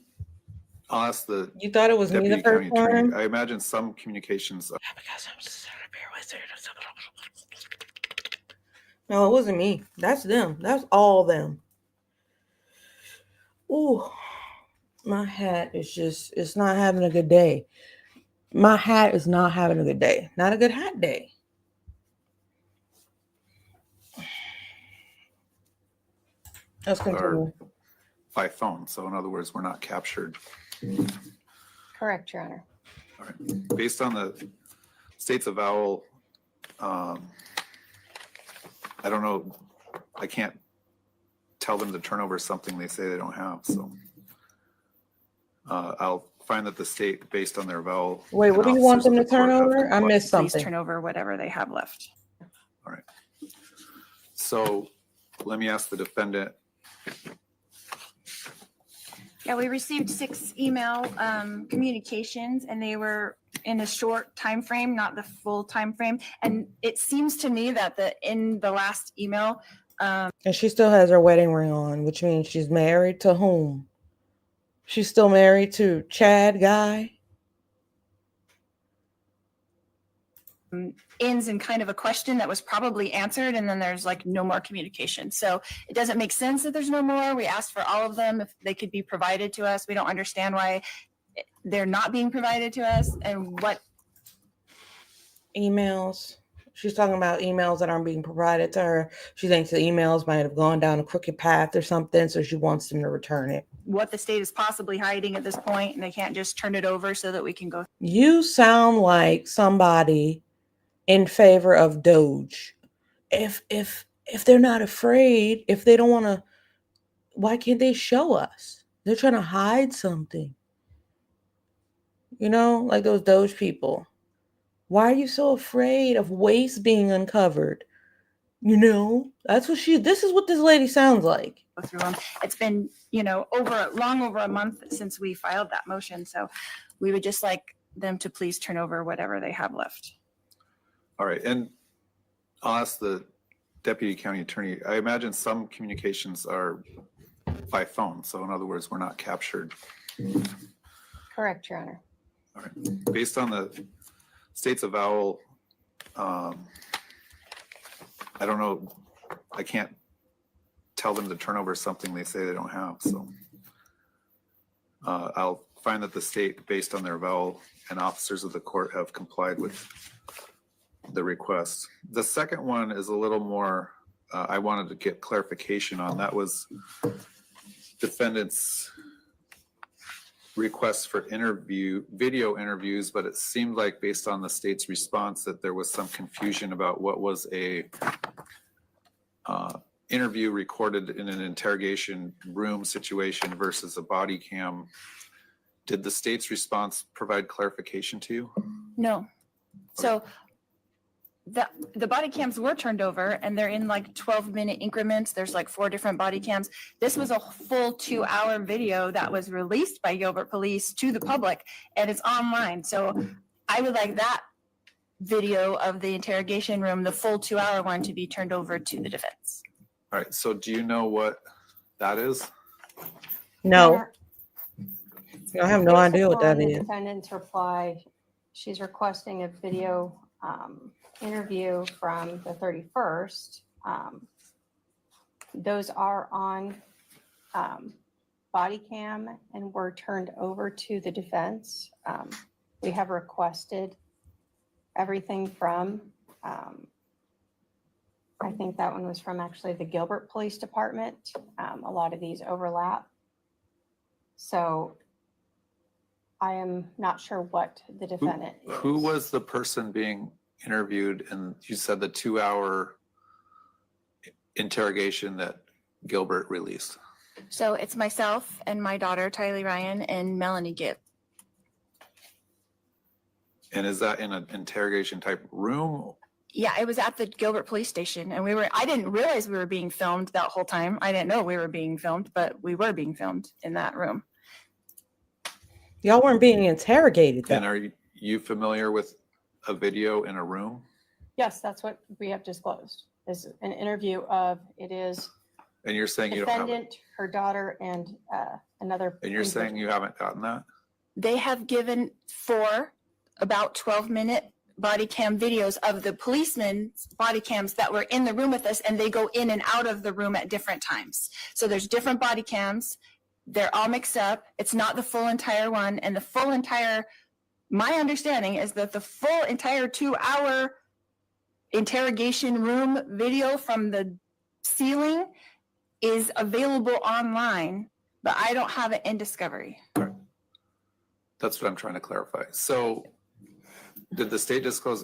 I'll ask the You thought it was me the deputy first county attorney. time? I imagine some communications. No, it wasn't me. That's them. That's all them. Ooh, my hat is it's not having a good day. My hat is not having a good day. Not a good hat day. Let's continue. By phone. So in other words, we're not captured. Correct, Your Honor. All right. Based on the state's avowal, I don't know. I can't tell them to turn over something they say they don't have. So I'll find that the state, based on their avowal. Wait, and what do you want officers them of to the turn court have over? I complied. missed Please something. turn over whatever they have left. All right. So let me ask the defendant. Yeah, we received 6 email communications and they were in a short time frame, not the full time frame. And it seems to me that in the last email, And she still has her wedding ring on, which means she's married to whom? She's still married to Chad Guy? ends in kind of a question that was probably answered and then there's like no more communication. So it doesn't make sense that there's no more. We asked for all of them if they could be provided to us. We don't understand why they're not being provided to us and what Emails. She's talking about emails that aren't being provided to her. She thinks the emails might have gone down a crooked path or something, so she wants them to return it. what the state is possibly hiding at this point, and they can't just turn it over so that we can go. You sound like somebody in favor of Doge. If they're not afraid, if they don't want to, why can't they show us? They're trying to hide something. Like those Doge people. Why are you so afraid of waste being uncovered? That's what this is what this lady sounds like. Go through them. It's been, long over a month since we filed that motion. So we would just like them to please turn over whatever they have left. All right. And I'll ask the deputy county attorney. I imagine some communications are by phone. So in other words, we're not captured. Correct, Your Honor. All right. Based on the state's avowal, I don't know. I can't tell them to turn over something they say they don't have. So I'll find that the state, based on their avowal, and officers of the court have complied with the request. The second one is a little more, I wanted to get clarification on. That was defendant's requests for video interviews, but it seemed like based on the state's response that there was some confusion about what was a interview recorded in an interrogation room situation versus a body cam. Did the state's response provide clarification to you? No. So the body cams were turned over and they're in like 12-minute increments. There's like 4 different body cams. This was a full 2-hour video that was released by Gilbert Police to the public and it's online. So I would like that video of the interrogation room, the full 2-hour one, to be turned over to the defense. All right, so do you know what that is? No, I have no Based idea what that upon the is. defendant's reply, she's requesting a video interview from the 31st. Those are on body cam and were turned over to the defense. We have requested everything from, I think that one was from actually the Gilbert Police Department. A lot of these overlap. So I am not sure what the defendant is. Who was the person being interviewed? And you said the 2-hour interrogation that Gilbert released. So it's myself and my daughter, Tylee Ryan, and Melanie Gibb. And is that in an interrogation type room? Yeah, it was at the Gilbert Police Station and I didn't realize we were being filmed that whole time. I didn't know we were being filmed, but we were being filmed in that room. Y'all weren't being interrogated And though. are you familiar with a video in a room? Yes, that's what we have disclosed, is an interview of, it is And you're saying you don't have it? defendant, her daughter, and another. And you're saying you haven't gotten that? They have given 4 about 12-minute body cam videos of the policemen's body cams that were in the room with us, and they go in and out of the room at different times. So there's different body cams. They're all mixed up. It's not the full entire one. And the full entire, my understanding is that the full entire 2-hour interrogation room video from the ceiling is available online, but I don't have it in Discovery. That's what I'm trying to clarify. So did the state disclose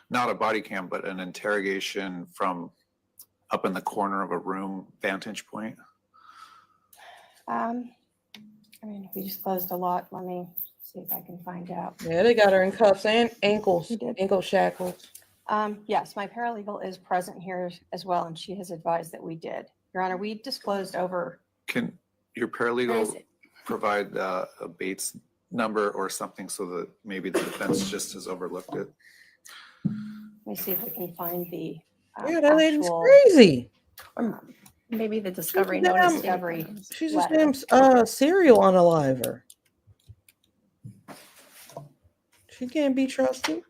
not a body cam, but an interrogation from up in the corner of a room vantage point? I mean, we disclosed a lot. Let me see if I can find out. Yeah, they got her in cuffs and ankles, She did. ankle shackles. Yes, my paralegal is present here as well, and she has advised that we did. Your Honor, we disclosed over, Can your Where is paralegal it? provide a Bates number or something so that maybe the defense just has overlooked it? let me see if we can find the Yeah, that lady's actual crazy. Maybe the discovery Damn. notice. discovery. She just letter. named serial unaliver. She can't be trusted.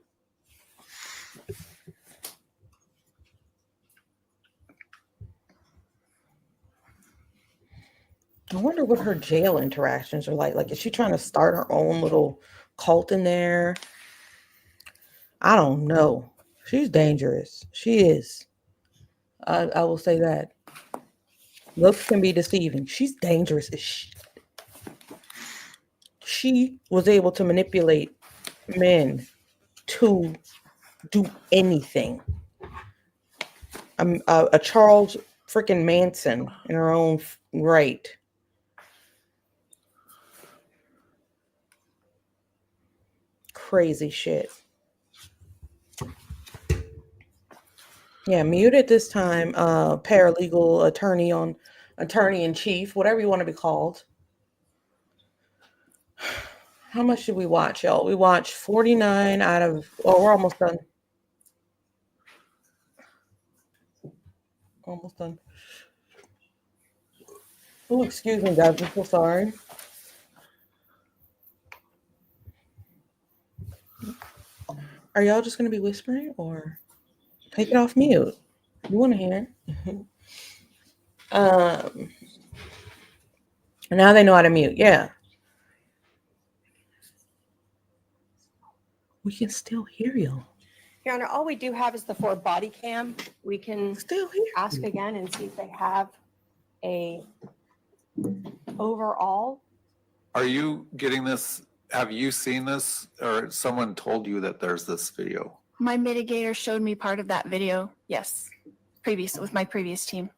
I wonder what her jail interactions are like. Like, is she trying to start her own little cult in there? I don't know. She's dangerous. She is. I will say that. Looks can be deceiving. She's dangerous as shit. She was able to manipulate men to do anything. A Charles freaking Manson in her own right. Crazy shit. Yeah, mute at this time. Paralegal attorney in chief, whatever you want to be called. How much did we watch, y'all? We watched 49 out of. Oh, we're almost done. Almost done. Oh, excuse me, guys. I'm so sorry. Are y'all just gonna be whispering or take it off mute? You want to hear? Now they know how to mute. Yeah. We can still hear y'all. Your Honor, all we do have is the 4 body cam. We can Still hear. ask again and see if they have a overall Are you getting this? Have you seen this, or someone told you that there's this video? My mitigator showed me part of that video. Yes. With my previous team.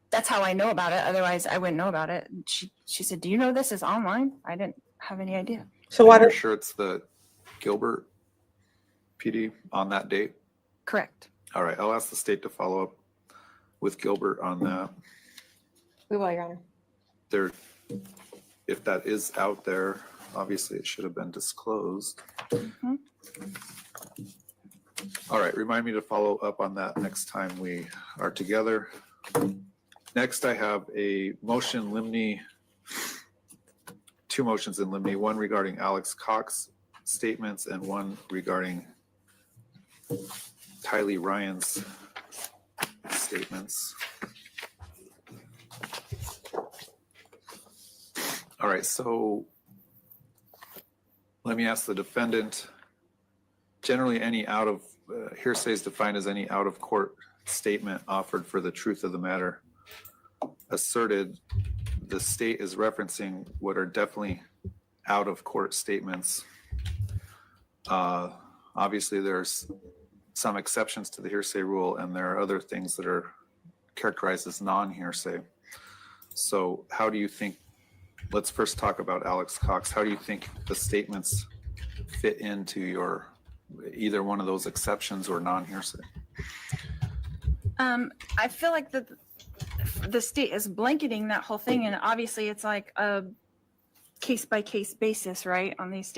That's how I know about it. Otherwise I wouldn't know about it. And she said, do you know this is online? I didn't have any idea. So why And you're do sure it's the Gilbert PD on that date? Correct. All right, I'll ask the state to follow up with Gilbert on that. We will, Your Honor. There, if that is out there, obviously it should have been disclosed. Mhm. All right, remind me to follow up on that next time we are together. Next, I have a motion limine, two motions in limine, one regarding Alex Cox statements and one regarding Tylee Ryan's statements. All right, so let me ask the defendant, generally any hearsay is defined as any out of court statement offered for the truth of the matter asserted. The state is referencing what are definitely out of court statements. Obviously there's some exceptions to the hearsay rule, and there are other things that are characterized as non-hearsay. So how do you think, let's first talk about Alex Cox. How do you think the statements fit into your, either one of those exceptions or non-hearsay? I feel like the state is blanketing that whole thing, and obviously it's like a case by case basis, right, on these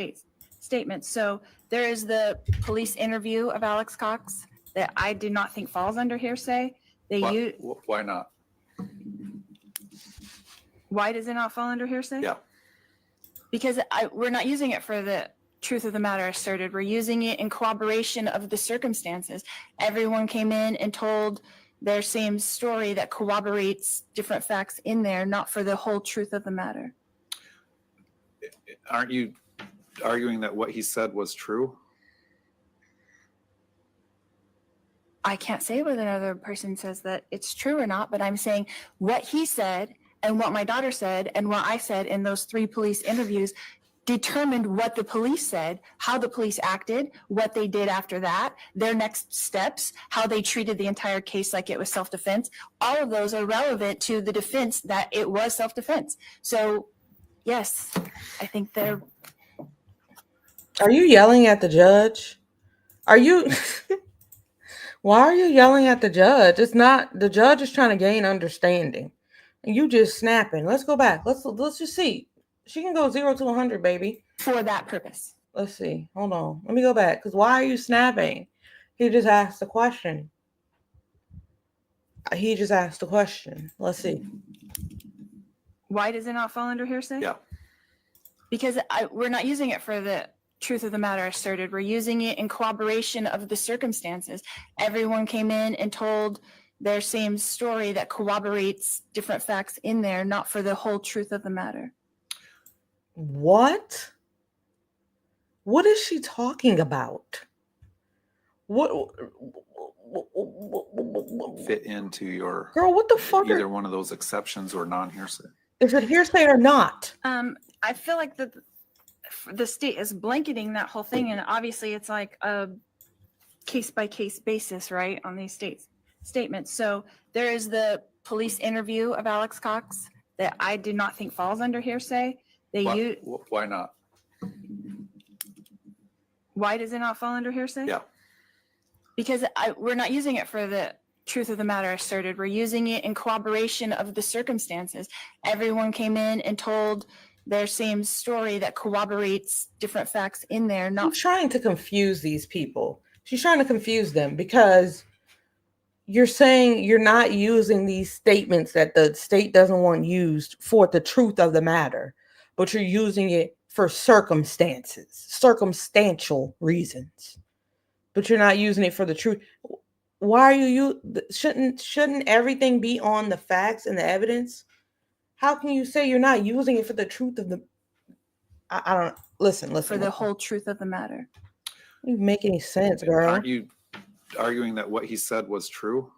statements. So there is the police interview of Alex Cox that I do not think falls under hearsay. Why not? Why does it not fall under hearsay? Yeah. Because we're not using it for the truth of the matter asserted. We're using it in corroboration of the circumstances. Everyone came in and told their same story that corroborates different facts in there, not for the whole truth of the matter. Aren't you arguing that what he said was true? I can't say whether another person says that it's true or not, but I'm saying what he said and what my daughter said and what I said in those 3 police interviews determined what the police said, how the police acted, what they did after that, their next steps, how they treated the entire case like it was self-defense. All of those are relevant to the defense that it was self-defense. So, yes, I think they're... Are you yelling at the judge? Are you... Why are you yelling at the judge? It's not, the judge is trying to gain understanding. And you just snapping. Let's go back. Let's just see. She can go 0 to 100, baby. For that purpose. Let's see. Hold on. Let me go back. Because why are you snapping? He just asked a question. Let's see. Why does it not fall under hearsay? Yeah. Because we're not using it for the truth of the matter asserted. We're using it in corroboration of the circumstances. Everyone came in and told their same story that corroborates different facts in there, not for the whole truth of the matter. What? What is she talking about? What Fit into your, girl, what the fuck? either one of those exceptions or non-hearsay? Is it hearsay or not? I feel like the state is blanketing that whole thing, and obviously it's like a case by case basis, right, on these statements. So there is the police interview of Alex Cox that I do not think falls under hearsay. Why not? Why does it not fall under hearsay? Yeah. Because we're not using it for the truth of the matter asserted. We're using it in corroboration of the circumstances. Everyone came in and told their same story that corroborates different facts in there, I'm not... trying to confuse these people. She's trying to confuse them because you're saying you're not using these statements that the state doesn't want used for the truth of the matter, but you're using it for circumstantial reasons. But you're not using it for the truth. Why are shouldn't everything be on the facts and the evidence? How can you say you're not using it for the truth of the... I don't... Listen. For the whole truth of the matter. It doesn't make any sense, girl. Aren't you arguing that what he said was true?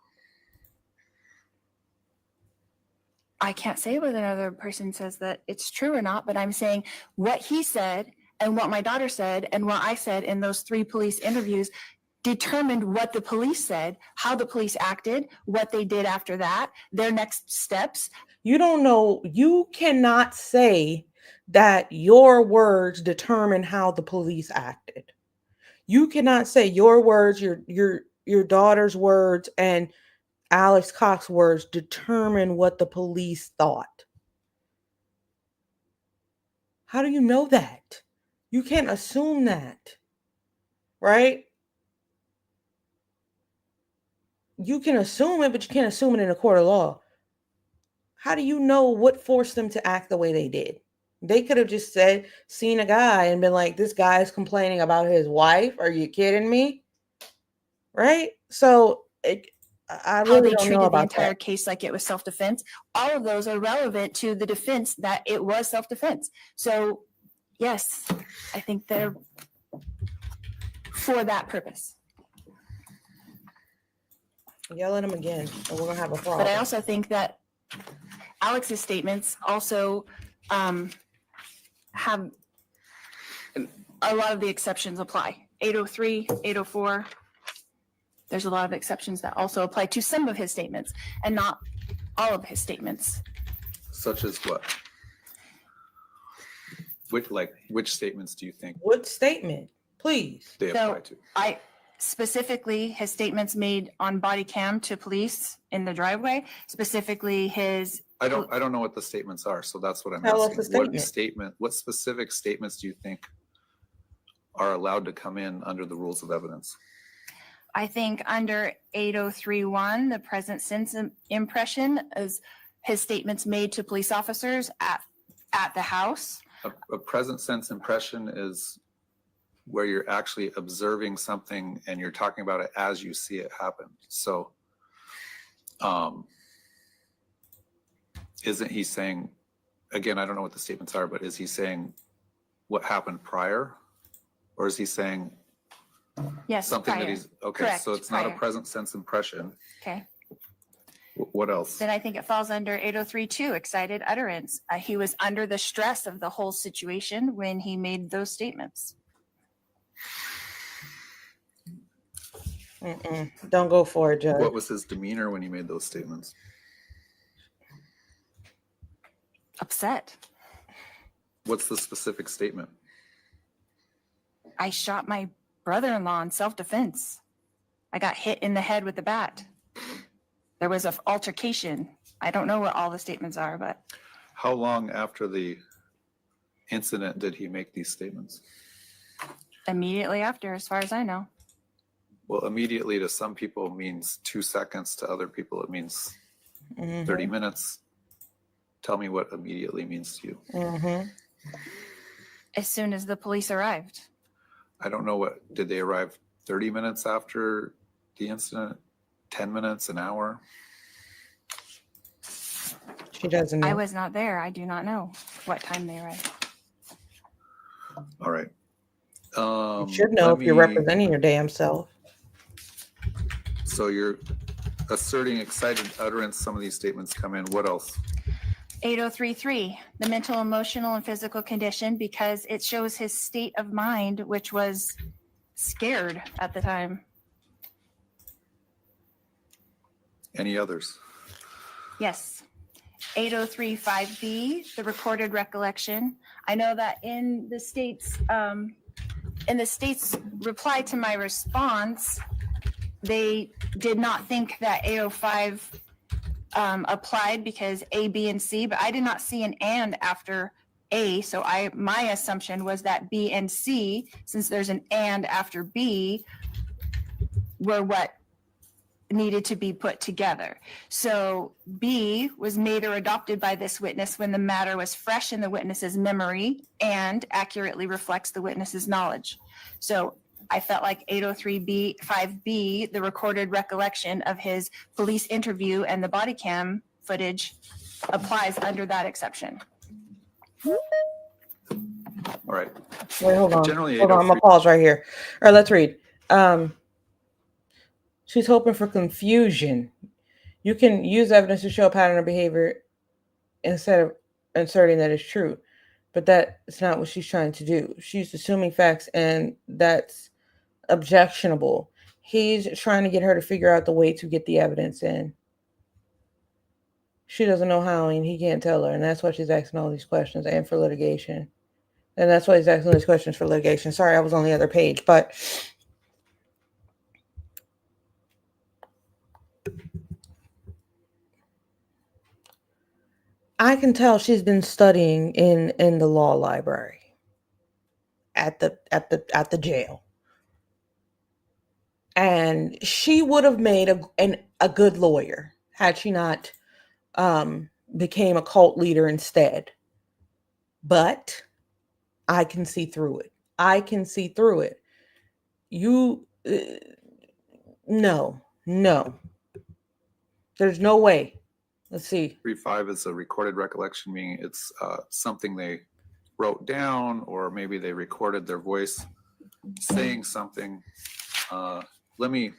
I can't say whether another person says that it's true or not, but I'm saying what he said and what my daughter said and what I said in those 3 police interviews determined what the police said, how the police acted, what they did after that, their next steps. You don't know. You cannot say that your words determine how the police acted. You cannot say your words, your daughter's words, and Alex Cox's words determine what the police thought. How do you know that? You can't assume that, right? You can assume it, but you can't assume it in a court of law. How do you know what forced them to act the way they did? They could have just seen a guy and been like, this guy is complaining about his wife. Are you kidding me? Right? So I How really they don't know treated the about entire that. case like it was self-defense. All of those are relevant to the defense that it was self-defense. So yes, I think they're for that purpose. Yell at him again, and we're gonna have a problem. But I also think that Alex's statements also have a lot of the exceptions apply. 803, 804. There's a lot of exceptions that also apply to some of his statements and not all of his statements. Such as what? Which statements do you think What statement, please? they apply to? I specifically his statements made on body cam to police in the driveway, specifically his. I don't know what the statements are, so that's what I'm Tell us asking. the What specific statements do you think are allowed to come in under the rules of evidence? I think under 8031, the present sense impression is his statements made to police officers at the house. A present sense impression is where you're actually observing something and you're talking about it as you see it happen. So, isn't he saying, again, I don't know what the statements are, but is he saying what happened prior? Or is he saying Yes, something prior. that he's, okay, Correct, so it's not a prior. present sense impression. Okay. What else? Then I think it falls under 8032, excited utterance. He was under the stress of the whole situation when he made those statements. Don't go for it, Judge. What was his demeanor when he made those statements? Upset. What's the specific statement? I shot my brother-in-law in self-defense. I got hit in the head with the bat. There was an altercation. I don't know what all the statements are, but How long after the incident did he make these statements? immediately after, as far as I know. Well, immediately to some people means 2 seconds, to other people it means 30 minutes. Tell me what immediately means to you. As soon as the police arrived. I don't know did they arrive 30 minutes after the incident? 10 minutes, an hour? She doesn't know. I was not there. I do not know what time they arrived. All right. You should know if you're representing your damn self. So you're asserting excited utterance. Some of these statements come in. What else? 8033, the mental, emotional, and physical condition, because it shows his state of mind, which was scared at the time. Any others? Yes. 8035B, the recorded recollection. I know that in the state's reply to my response, they did not think that 805 applied because A, B, and C, but I did not see an and after A. So my assumption was that B and C, since there's an and after B, were what needed to be put together. So B was made or adopted by this witness when the matter was fresh in the witness's memory and accurately reflects the witness's knowledge. So I felt like 803B5B, the recorded recollection of his police interview and the body cam footage, applies under that exception. All right. Wait, hold on. Generally, Hold on, I'm 803 gonna pause right here. All right, let's read. She's hoping for confusion. You can use evidence to show a pattern of behavior instead of inserting that it's true. But that's not what she's trying to do. She's assuming facts, and that's objectionable. He's trying to get her to figure out the way to get the evidence in. She doesn't know how, and he can't tell her, and that's why she's asking all these questions, and for litigation. And that's why he's asking these questions for litigation. Sorry, I was on the other page, but I can tell she's been studying in the law library at the jail. And she would have made a good lawyer had she not became a cult leader instead. But I can see through it. I can see through it. You, no. There's no way. Let's see. 3.5 is a recorded recollection, meaning it's something they wrote down, or maybe they recorded their voice saying something. Let me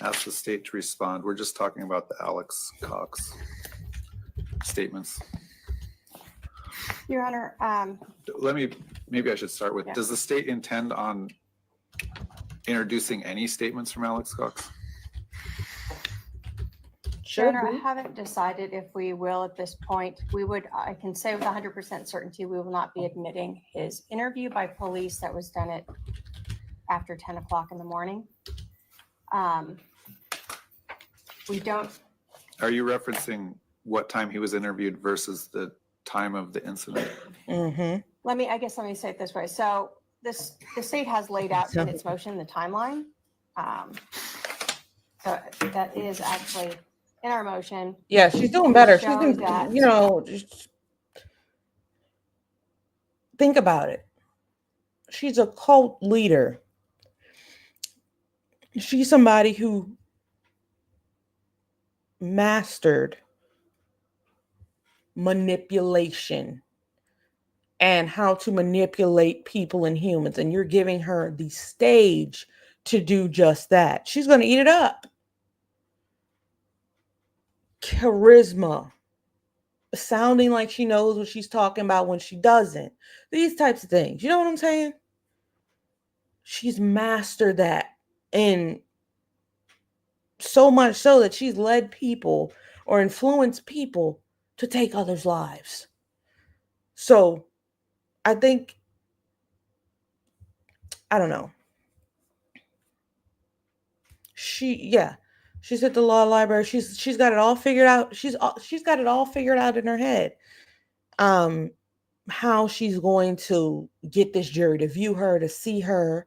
ask the state to respond. We're just talking about the Alex Cox statements. Your Honor, Maybe I should start with, Yeah. does the state intend on introducing any statements from Alex Cox? Your Honor, I haven't decided if we will at this point. I can say with 100% certainty, we will not be admitting his interview by police that was done at after 10 o'clock in the morning. We don't, Are you referencing what time he was interviewed versus the time of the incident? Mm-hmm. let me say it this way. So the state has laid out in its motion the timeline. So that is actually in our motion. Yeah, she's doing better. She's Show been, that- just think about it. She's a cult leader. She's somebody who mastered manipulation and how to manipulate people and humans. And you're giving her the stage to do just that. She's going to eat it up. Charisma. Sounding like she knows what she's talking about when she doesn't. These types of things. You know what I'm saying? She's mastered that. And so much so that she's led people or influenced people to take others' lives. So I think, I don't know. She's at the law library. She's got it all figured out. She's got it all figured out in her head. How she's going to get this jury to view her, to see her.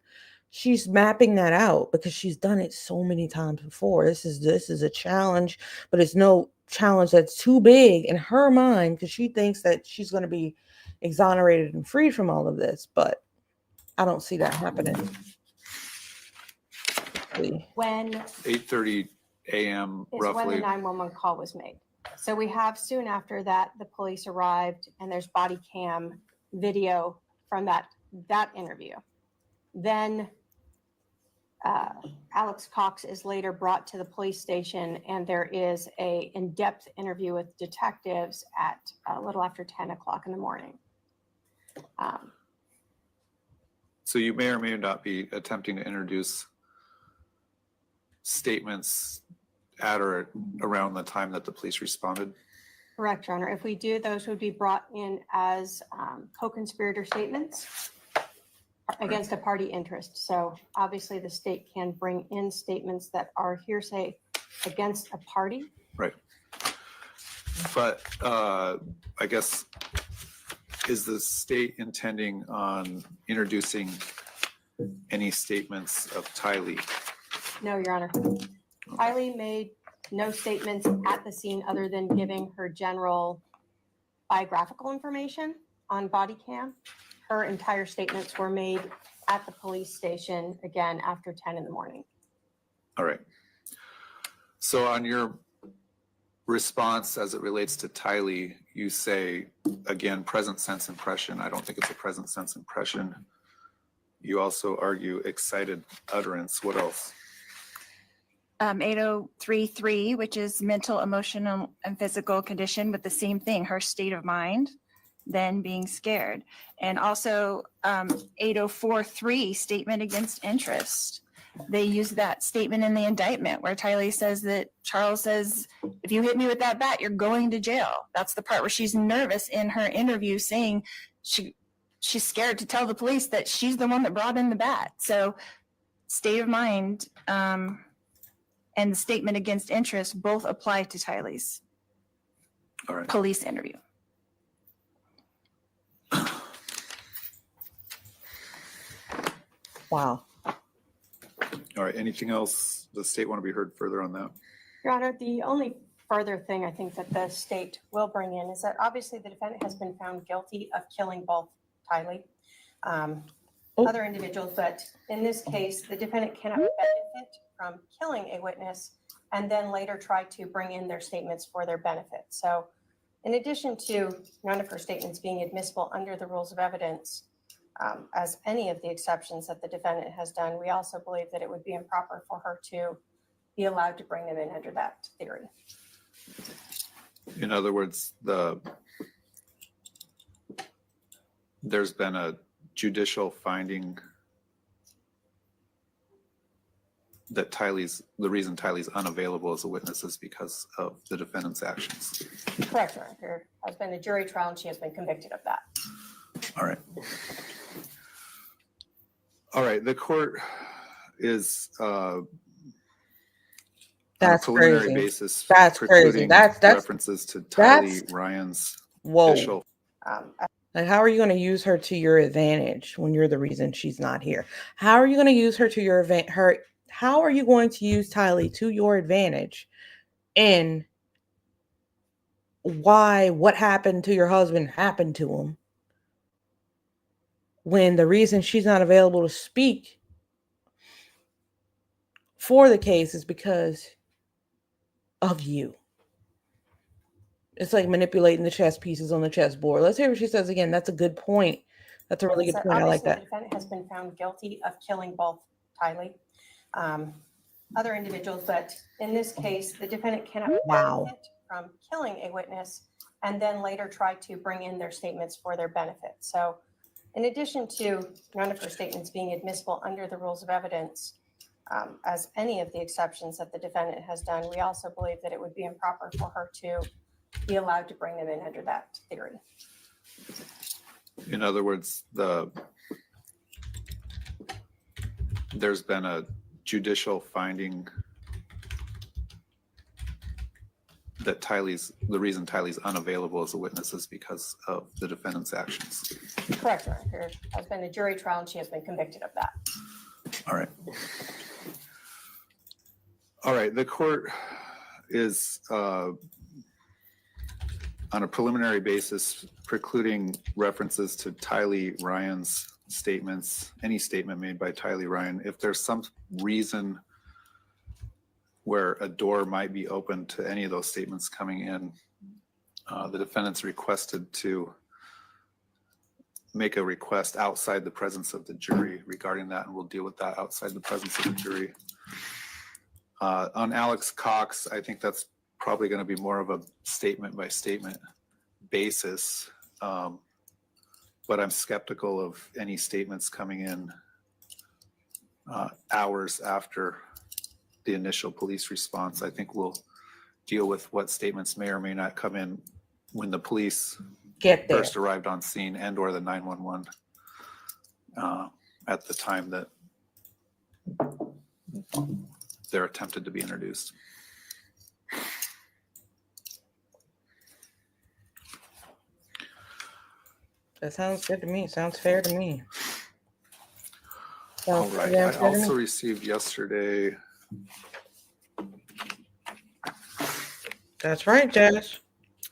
She's mapping that out because she's done it so many times before. This is a challenge, but it's no challenge that's too big in her mind because she thinks that she's going to be exonerated and freed from all of this. But I don't see that happening. When 8:30 a.m. is when roughly. the 911 call was made. So we have soon after that, the police arrived and there's body cam video from that interview. Then Alex Cox is later brought to the police station and there is a in-depth interview with detectives at a little after 10 o'clock in the morning. So you may or may not be attempting to introduce statements at or around the time that the police responded. Correct, Your Honor. If we do, those would be brought in as co-conspirator statements against a party interest. So obviously the state can bring in statements that are hearsay against a party. Right. But I guess, is the state intending on introducing any statements of Tylee? No, Your Honor. Kylie made no statements at the scene other than giving her general biographical information on body cam. Her entire statements were made at the police station, again, after 10 in the morning. All right. So on your response as it relates to Tylee, you say, again, present sense impression. I don't think it's a present sense impression. You also argue excited utterance. What else? 8033, which is mental, emotional, and physical condition, with the same thing, her state of mind, then being scared. And also 8043, statement against interest. They use that statement in the indictment where Tylee says that Charles says, if you hit me with that bat, you're going to jail. That's the part where she's nervous in her interview, saying she's scared to tell the police that she's the one that brought in the bat. So state of mind and the statement against interest both apply to Tylee's All right. police interview. Wow. All right, anything else? Does the state want to be heard further on that? Your Honor, the only further thing I think that the state will bring in is that obviously the defendant has been found guilty of killing both Tylee, other individuals, but in this case, the defendant cannot benefit from killing a witness and then later try to bring in their statements for their benefit. So in addition to none of her statements being admissible under the rules of evidence, as any of the exceptions that the defendant has done, we also believe that it would be improper for her to be allowed to bring them in under that theory. In other words, there's been a judicial finding that the reason Tylee's unavailable as a witness is because of the defendant's actions. Correct, Your Honor. There has been a jury trial and she has been convicted of that. All right. All right, the court is on a That's preliminary crazy. basis That's crazy. precluding That's references to that's- Tylee Ryan's Whoa. official. Like, how are you going to use her to your advantage when you're the reason she's not here? How are you going to use her to your how are you going to use Tylee to your advantage? And why what happened to your husband happened to him when the reason she's not available to speak for the case is because of you. It's like manipulating the chess pieces on the chessboard. Let's hear what she says again. That's a good point. That's a really good point. I like Obviously, that. the defendant has been found guilty of killing both Tylee, other individuals, but in this case, the defendant cannot benefit from killing a witness and then later try to bring in their statements for their benefit. So in addition to none of her statements being admissible under the rules of evidence, as any of the exceptions that the defendant has done, we also believe that it would be improper for her to be allowed to bring them in under that theory. In other words, there's been a judicial finding that the reason Tylee's unavailable as a witness is because of the defendant's actions. Correct, Your Honor. There has been a jury trial and she has been convicted of that. All right. All right, the court is on a preliminary basis precluding references to Tylee Ryan's statements, any statement made by Tylee Ryan. If there's some reason where a door might be open to any of those statements coming in, the defendant's requested to make a request outside the presence of the jury regarding that, and we'll deal with that outside the presence of the jury. On Alex Cox, I think that's probably going to be more of a statement by statement basis, but I'm skeptical of any statements coming in hours after the initial police response. I think we'll deal with what statements may or may not come in when the police Get there. first arrived on scene and or the 911 at the time that they're attempted to be introduced. That sounds good to me. Sounds fair to me. All Sounds right, fair I to me. also received yesterday, That's right, Jazz.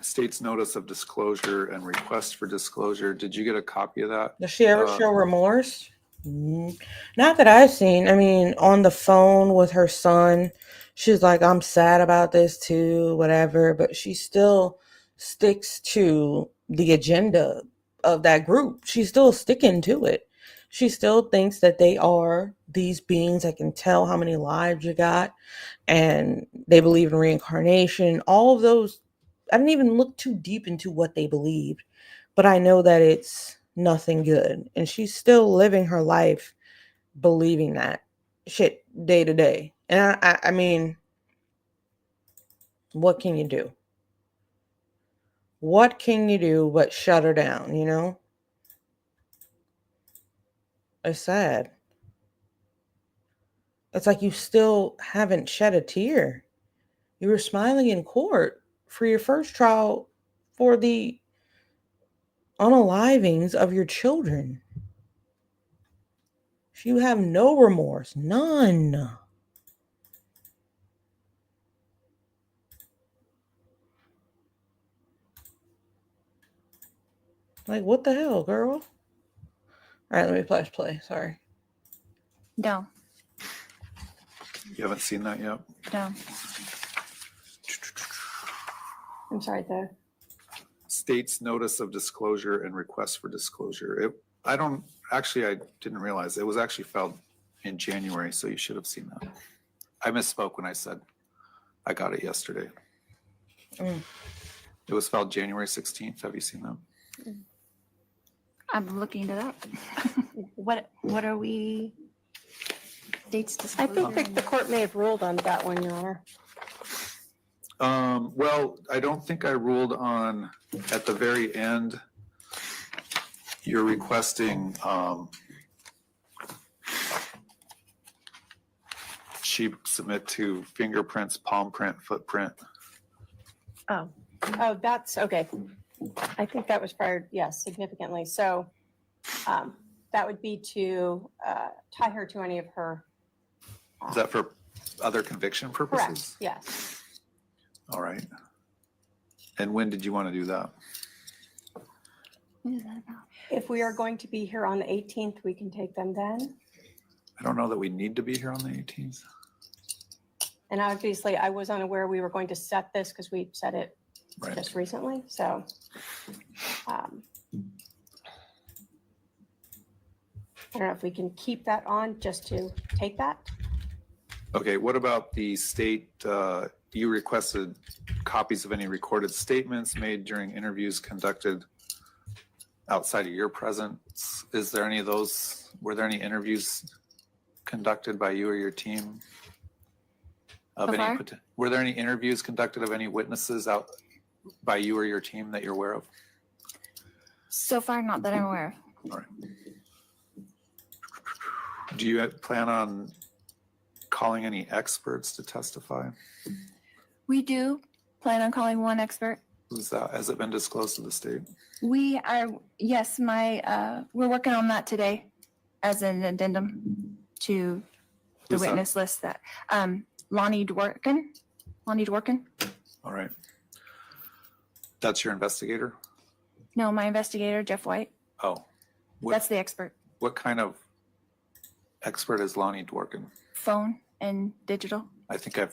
state's notice of disclosure and request for disclosure. Did you get a copy of that? Does she ever show remorse? Not that I've seen. I mean, on the phone with her son, she's like, I'm sad about this too, whatever, but she still sticks to the agenda of that group. She's still sticking to it. She still thinks that they are these beings that can tell how many lives you got, and they believe in reincarnation. All of those, I didn't even look too deep into what they believed, but I know that it's nothing good. And she's still living her life believing that shit day to day. And I mean, what can you do? What can you do but shut her down, you know? It's sad. It's like you still haven't shed a tear. You were smiling in court for your first trial for the unalivings of your children. You have no remorse, none. Like, what the hell, girl? All right, let me press play. Sorry. No, You haven't seen that yet? no. I'm sorry, the State's notice of disclosure and request for disclosure. I didn't realize it was actually filed in January, so you should have seen that. I misspoke when I said I got it yesterday. Mm. It was filed January 16th. Have you seen that? I'm looking it up. What are we? Dates I disclosure? think that the court may have ruled on that one, Your Honor. Well, I don't think I ruled on, at the very end, you're requesting, she submit to fingerprints, palm print, footprint. Oh, that's, okay. I think that was fired, yes, significantly. So that would be to tie her to any of her. Is that for other conviction Correct, purposes? yes. All right. And when did you want to do that? What is that about? If we are going to be here on the 18th, we can take them then. I don't know that we need to be here on the 18th. And obviously, I was unaware we were going to set this because we set it Right. just recently, so. I don't know if we can keep that on just to take that. Okay, what about the state, you requested copies of any recorded statements made during interviews conducted outside of your presence? Is there any of those, were there any interviews conducted by you or your team? Of So any, far? were there any interviews conducted of any witnesses out by you or your team that you're aware of? So far, not that I'm aware of. All right. Do you plan on calling any experts to testify? We do plan on calling one expert. Who's that? Has it been disclosed to the state? We are, yes, we're working on that today as an addendum to the Who's that? witness list that, Lonnie Dworkin. All right. That's your investigator? No, my investigator, Jeff White. Oh. That's the expert. What kind of expert is Lonnie Dworkin? Phone and digital. I think I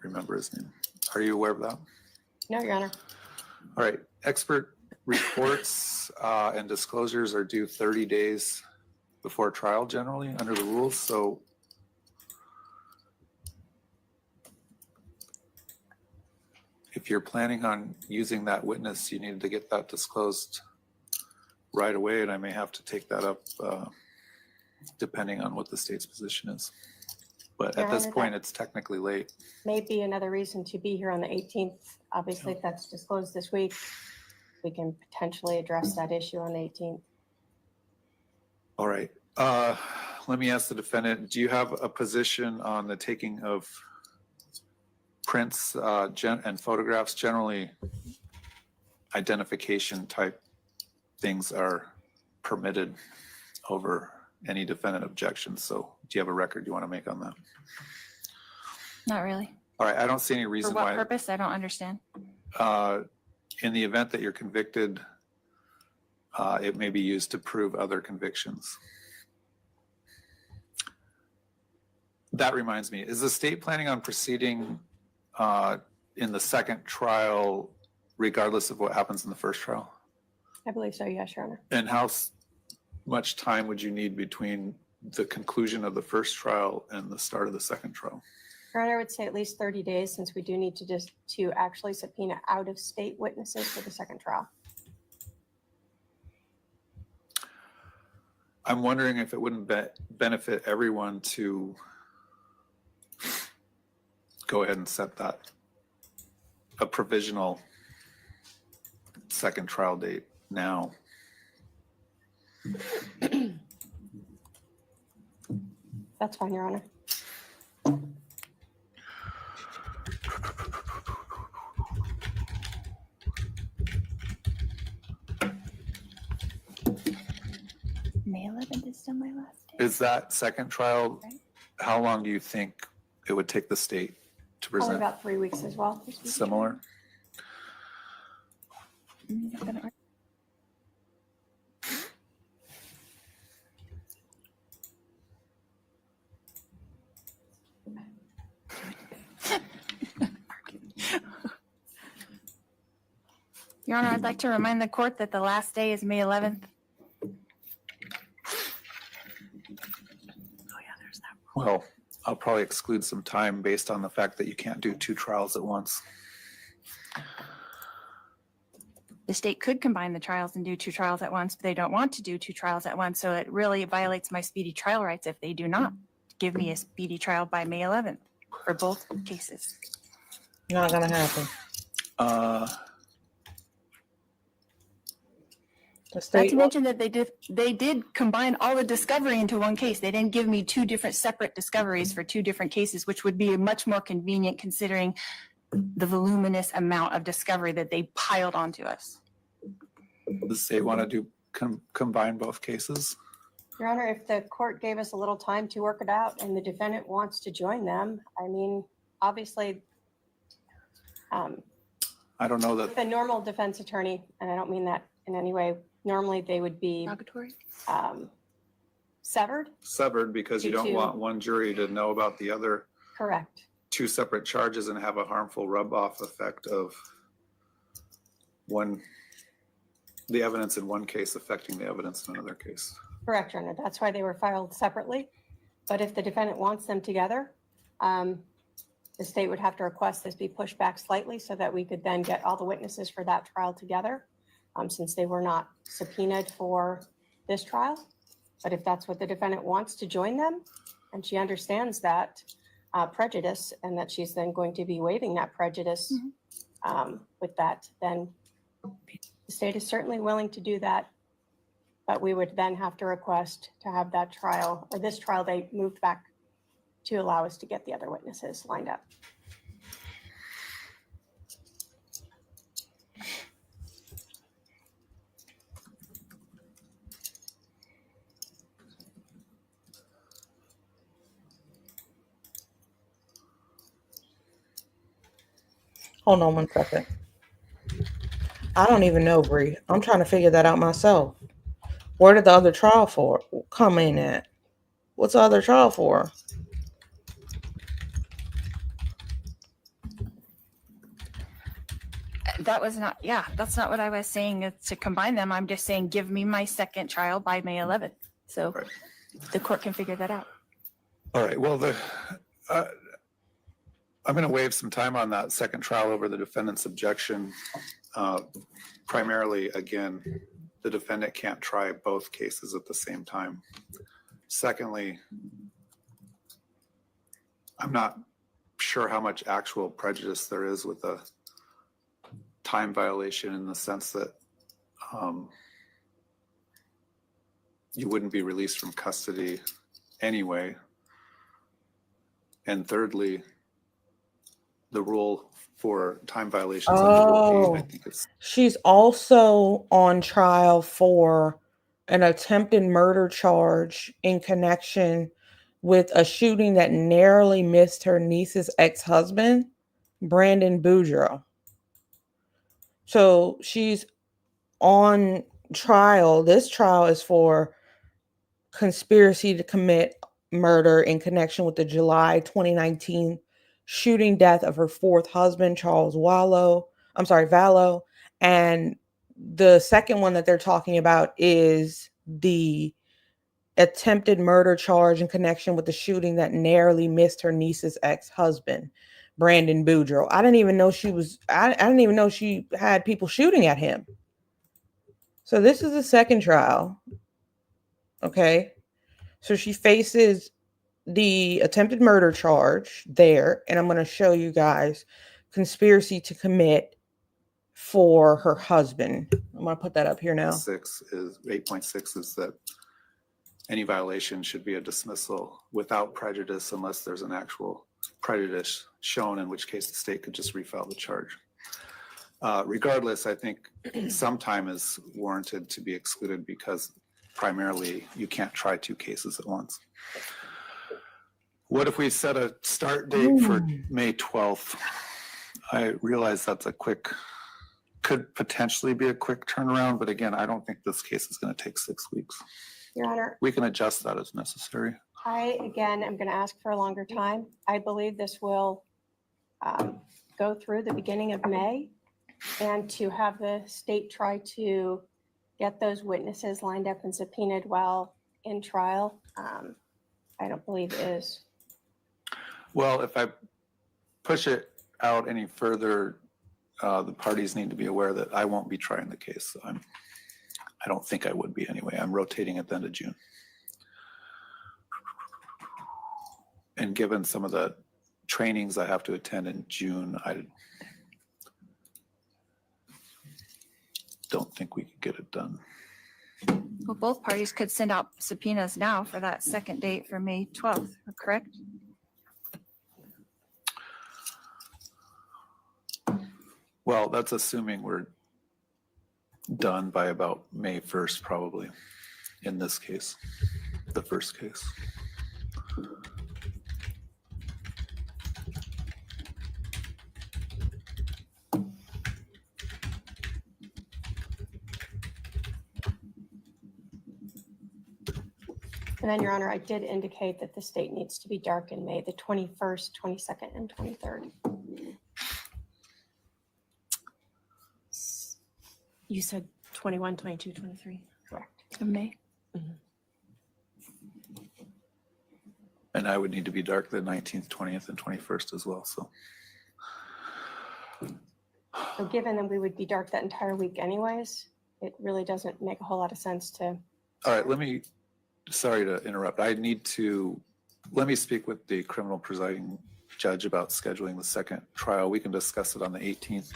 remember his name. Are you aware of that? No, Your Honor. All right, expert reports and disclosures are due 30 days before trial generally under the rules, so if you're planning on using that witness, you need to get that disclosed right away, and I may have to take that up depending on what the state's position is. But Your at this Honor, point, that- it's technically late. May be another reason to be here on the 18th. Obviously, if that's disclosed this week, we can potentially address that issue on the 18th. All right. Let me ask the defendant, do you have a position on the taking of prints and photographs? Generally, identification type things are permitted over any defendant objections. So do you have a record you want to make on that? Not really. All right. I don't see any For reason what why. purpose? I don't understand. In the event that you're convicted, it may be used to prove other convictions. That reminds me, is the state planning on proceeding in the second trial regardless of what happens in the first trial? I believe so, yes, Your Honor. And much time would you need between the conclusion of the first trial and the start of the second trial? Your Honor, I would say at least 30 days since we do need to actually subpoena out-of-state witnesses for the second trial. I'm wondering if it wouldn't benefit everyone to go ahead and set that a provisional second trial date now. That's fine, Your Honor. May 11th is still my last day. Is that second trial, how long do you think it would take the state to Probably present? about 3 weeks as well. Similar? I'm not gonna- Your Honor, I'd like to remind the court that the last day is May 11th. Well, I'll probably exclude some time based on the fact that you can't do 2 trials at once. The state could combine the trials and do 2 trials at once, but they don't want to do 2 trials at once. So it really violates my speedy trial rights if they do not give me a speedy trial by May 11th for both cases. Not gonna happen. The Not state, to mention that they did combine all the discovery into one case. They didn't give me 2 different separate discoveries for 2 different cases, which would be much more convenient considering the voluminous amount of discovery that they piled onto us. Does the state want to do combine both cases? Your Honor, if the court gave us a little time to work it out and the defendant wants to join them, I mean, obviously, I don't know that, the normal defense attorney, and I don't mean that in any way, normally they would be Derogatory? severed. severed because you don't Due to- want one jury to know about the other Correct. 2 separate charges and have a harmful rub-off effect of the evidence in one case affecting the evidence in another case. Correct, Your Honor. That's why they were filed separately. But if the defendant wants them together, the state would have to request this be pushed back slightly so that we could then get all the witnesses for that trial together, since they were not subpoenaed for this trial. But if that's what the defendant wants to join them, and she understands that prejudice and that she's then going to be waiving that prejudice with that, then the state is certainly willing to do that. But we would then have to request to have that trial, or this trial, they moved back to allow us to get the other witnesses lined up. hold on 1 second. I don't even know, Bree. I'm trying to figure that out myself. Where did the other trial for come in at? What's the other trial for? That was not, that's not what I was saying, it's to combine them. I'm just saying, give me my second trial by May 11th. So Right. the court can figure that out. All right, well, I'm going to waive some time on that second trial over the defendant's objection. Primarily, again, the defendant can't try both cases at the same time. Secondly, I'm not sure how much actual prejudice there is with a time violation in the sense that you wouldn't be released from custody anyway. And thirdly, the rule for time violations under Rule 8, I think it's She's also on trial for an attempted murder charge in connection with a shooting that narrowly missed her niece's ex-husband, Brandon Boudreaux. So she's on trial. This trial is for conspiracy to commit murder in connection with the July 2019 shooting death of her 4th husband, Vallow. And the second one that they're talking about is the attempted murder charge in connection with the shooting that narrowly missed her niece's ex-husband, Brandon Boudreaux. I didn't even know I didn't even know she had people shooting at him. So this is the second trial. Okay. So she faces the attempted murder charge there, and I'm going to show you guys conspiracy to commit for her husband. I'm going to put that up here now. 8.6 is that any violation should be a dismissal without prejudice unless there's an actual prejudice shown, in which case the state could just refile the charge. Regardless, I think some time is warranted to be excluded because primarily you can't try two cases at once. What if we set a start date for May 12th? I realize that's could potentially be a quick turnaround, but again, I don't think this case is going to take 6 weeks. Your Honor, We can adjust that as necessary. I, again, am going to ask for a longer time. I believe this will go through the beginning of May, and to have the state try to get those witnesses lined up and subpoenaed while in trial, I don't believe is. Well, if I push it out any further, the parties need to be aware that I won't be trying the case. So I don't think I would be anyway. I'm rotating at the end of June. And given some of the trainings I have to attend in June, I don't think we could get it done. Well, both parties could send out subpoenas now for that second date for May 12th, correct? Well, that's assuming we're done by about May 1st, probably, in this case, the first case. And then, Your Honor, I did indicate that the state needs to be dark in May, the 21st, 22nd, and 23rd. You said 21, 22, 23. Correct. Of May. And I would need to be dark the 19th, 20th, and 21st as well, so. So given that we would be dark that entire week anyways, it really doesn't make a whole lot of sense to. All right, sorry to interrupt. Let me speak with the criminal presiding judge about scheduling the second trial. We can discuss it on the 18th.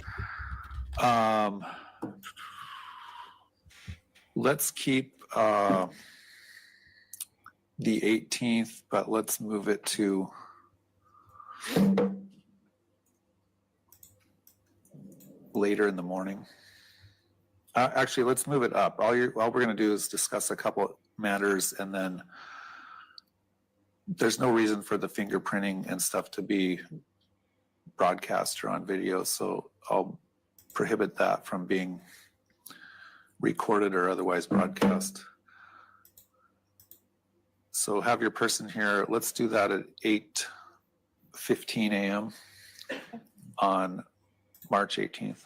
Let's keep the 18th, but let's move it to later in the morning. Actually, let's move it up. All we're going to do is discuss a couple matters, and then there's no reason for the fingerprinting and stuff to be broadcast or on video, so I'll prohibit that from being recorded or otherwise broadcast. So have your person here. Let's do that at 8:15 a.m. on March 18th.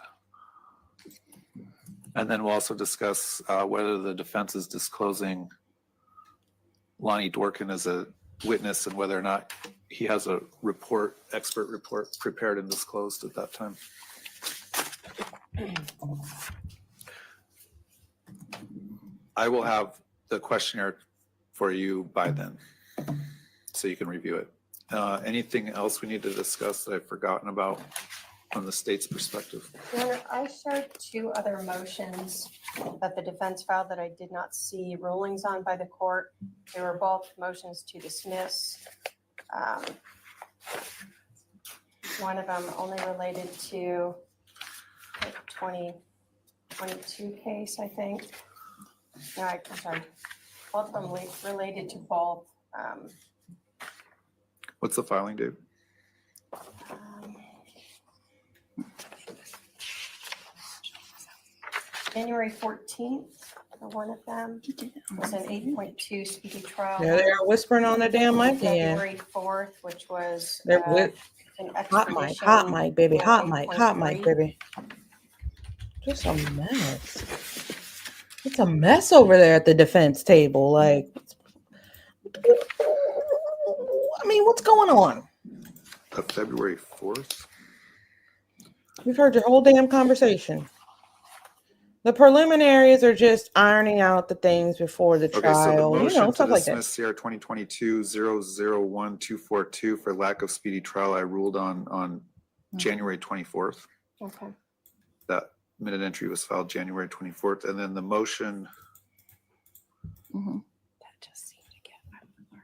And then we'll also discuss whether the defense is disclosing Lonnie Dworkin as a witness and whether or not he has a expert report prepared and disclosed at that time. I will have the questionnaire for you by then, so you can review it. Anything else we need to discuss that I've forgotten about from the state's perspective? Your Honor, I showed two other motions that the defense filed that I did not see rulings on by the court. They were both motions to dismiss. One of them only related to the 2022 case, I think. No, I'm sorry. Both of them related to both. What's the filing date? January 14th for one of them. Was an 8.2 speedy trial. There they are whispering on the damn mic again. February 4th, which was They're an hot extradition. mic, baby, hot mic, 8.3. baby. Just a mess. It's a mess over there at the defense table. Like, I mean, what's going on? February 4th. We've heard your whole damn conversation. The preliminaries are just ironing out the things before the Okay, so the trial, motion to stuff like that. dismiss CR 2022-001242 for lack of speedy trial, I ruled on January 24th. Okay. That minute entry was filed January 24th, and then the motion, Mhm.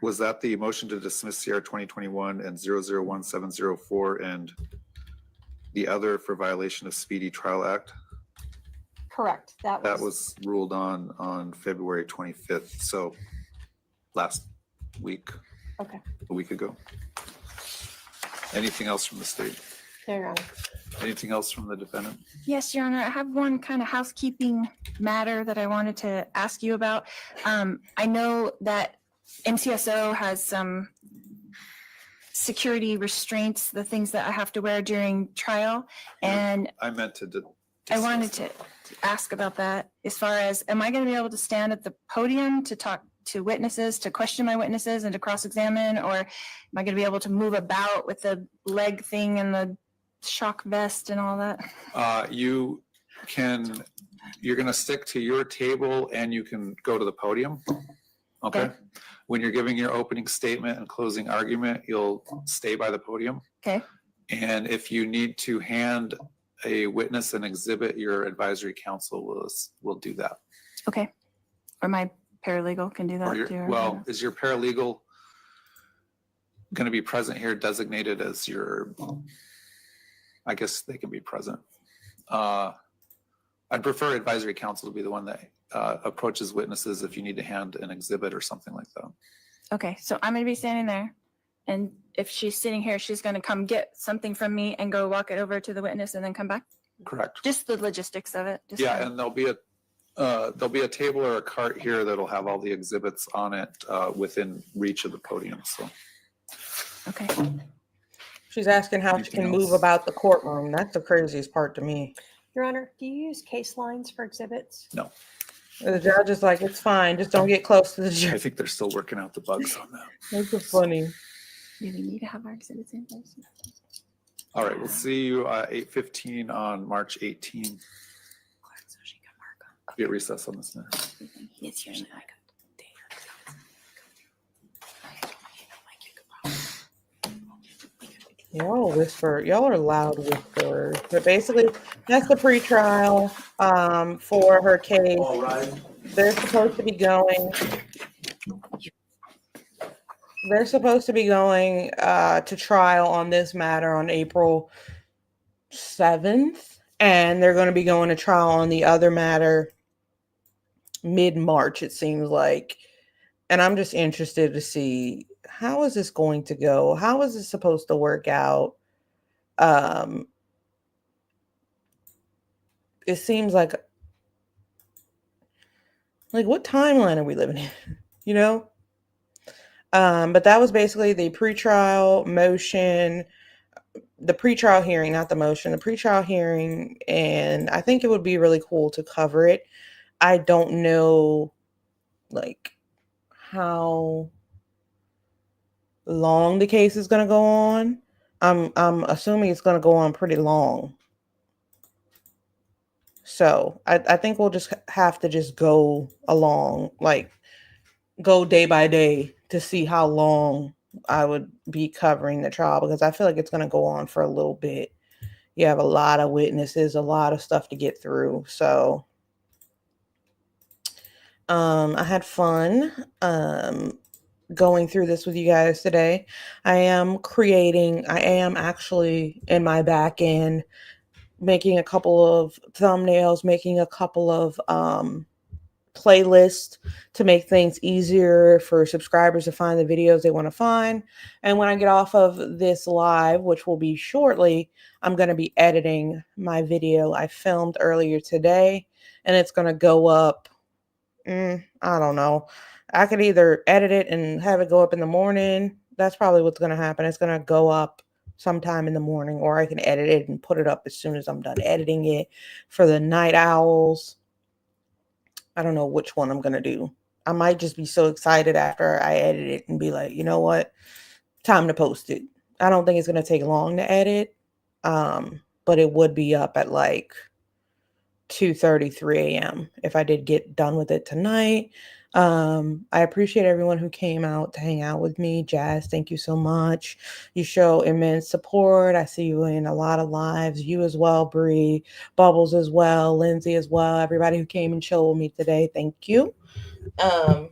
was that the motion to dismiss CR 2021 and 001704 and the other for violation of Speedy Trial Act? Correct. That was ruled on February 25th, so last week. Okay. A week ago. Anything else from the state? There, Your Honor. Anything else from the defendant? Yes, Your Honor, I have one kind of housekeeping matter that I wanted to ask you about. I know that MCSO has some security restraints, the things that I have to wear during trial. And I meant to. I wanted to ask about that as far as, am I going to be able to stand at the podium to talk to witnesses, to question my witnesses and to cross-examine? Or am I going to be able to move about with the leg thing and the shock vest and all that? You're going to stick to your table and you can go to the podium. Okay. Okay. When you're giving your opening statement and closing argument, you'll stay by the podium. Okay. And if you need to hand a witness an exhibit, your advisory council will do that. Okay. Or my paralegal can do that too. Well, is your paralegal going to be present here designated as your, I guess they can be present. I'd prefer advisory council to be the one that approaches witnesses if you need to hand an exhibit or something like that. Okay, so I'm gonna be standing there, and if she's sitting here, she's gonna come get something from me and go walk it over to the witness and then come back? Correct. Just the logistics of it? Yeah, and there'll be a table or a cart here that'll have all the exhibits on it within reach of the podium, so. Okay. She's asking how she Anything can move else? about the courtroom. That's the craziest part to me. Your Honor, do you use case lines for exhibits? No, The judge is like, it's fine, just don't get close to the I judge. think they're still working out the bugs on that. That's so funny. Do we need to have our exhibits in place? All right, we'll see you at 8:15 on March 18. So she can mark on. Be at recess on this now. It's usually like Y'all whisper. Y'all are loud whisperers. But basically, that's the pretrial for her case. All right. They're supposed to be going. They're supposed to be going to trial on this matter on April 7th, and they're going to be going to trial on the other matter mid-March, it seems like. And I'm just interested to see, how is this going to go? How is this supposed to work out? It seems like what timeline are we living in? You know? But that was basically the pretrial motion, the pretrial hearing, not the motion, the pretrial hearing. And I think it would be really cool to cover it. I don't know, how long the case is going to go on. I'm assuming it's going to go on pretty long. So I think we'll just have to just go along, go day by day to see how long I would be covering the trial, because I feel like it's going to go on for a little bit. You have a lot of witnesses, a lot of stuff to get through. So I had fun going through this with you guys today. I am actually in my back end making a couple of thumbnails, making a couple of playlists to make things easier for subscribers to find the videos they want to find. And when I get off of this live, which will be shortly, I'm going to be editing my video I filmed earlier today, and it's going to go up. I don't know. I could either edit it and have it go up in the morning. That's probably what's going to happen. It's going to go up sometime in the morning, or I can edit it and put it up as soon as I'm done editing it for the night owls. I don't know which one I'm going to do. I might just be so excited after I edit it and be like, you know what? Time to post it. I don't think it's going to take long to edit. But it would be up at like 2:33 a.m. if I did get done with it tonight. I appreciate everyone who came out to hang out with me. Jazz, thank you so much. You show immense support. I see you in a lot of lives. You as well, Bree, Bubbles as well, Lindsay as well. Everybody who came and chilled with me today, thank you. I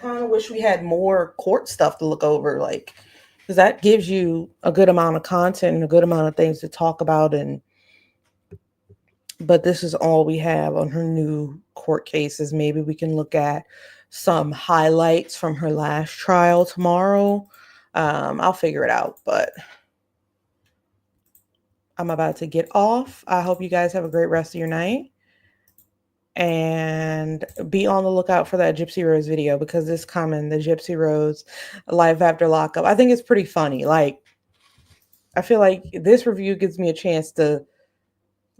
kind of wish we had more court stuff to look over, like, because that gives you a good amount of content and a good amount of things to talk about. But this is all we have on her new court cases. Maybe we can look at some highlights from her last trial tomorrow. I'll figure it out, but I'm about to get off. I hope you guys have a great rest of your night. And be on the lookout for that Gypsy Rose video, because it's coming, the Gypsy Rose life after lockup. I think it's pretty funny. Like, I feel like this review gives me a chance to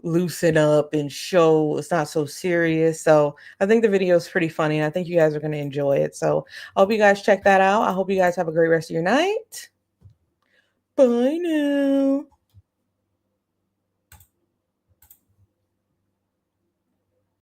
loosen up and show it's not so serious. So I think the video is pretty funny, and I think you guys are going to enjoy it. So I hope you guys check that out. I hope you guys have a great rest of your night. Bye now.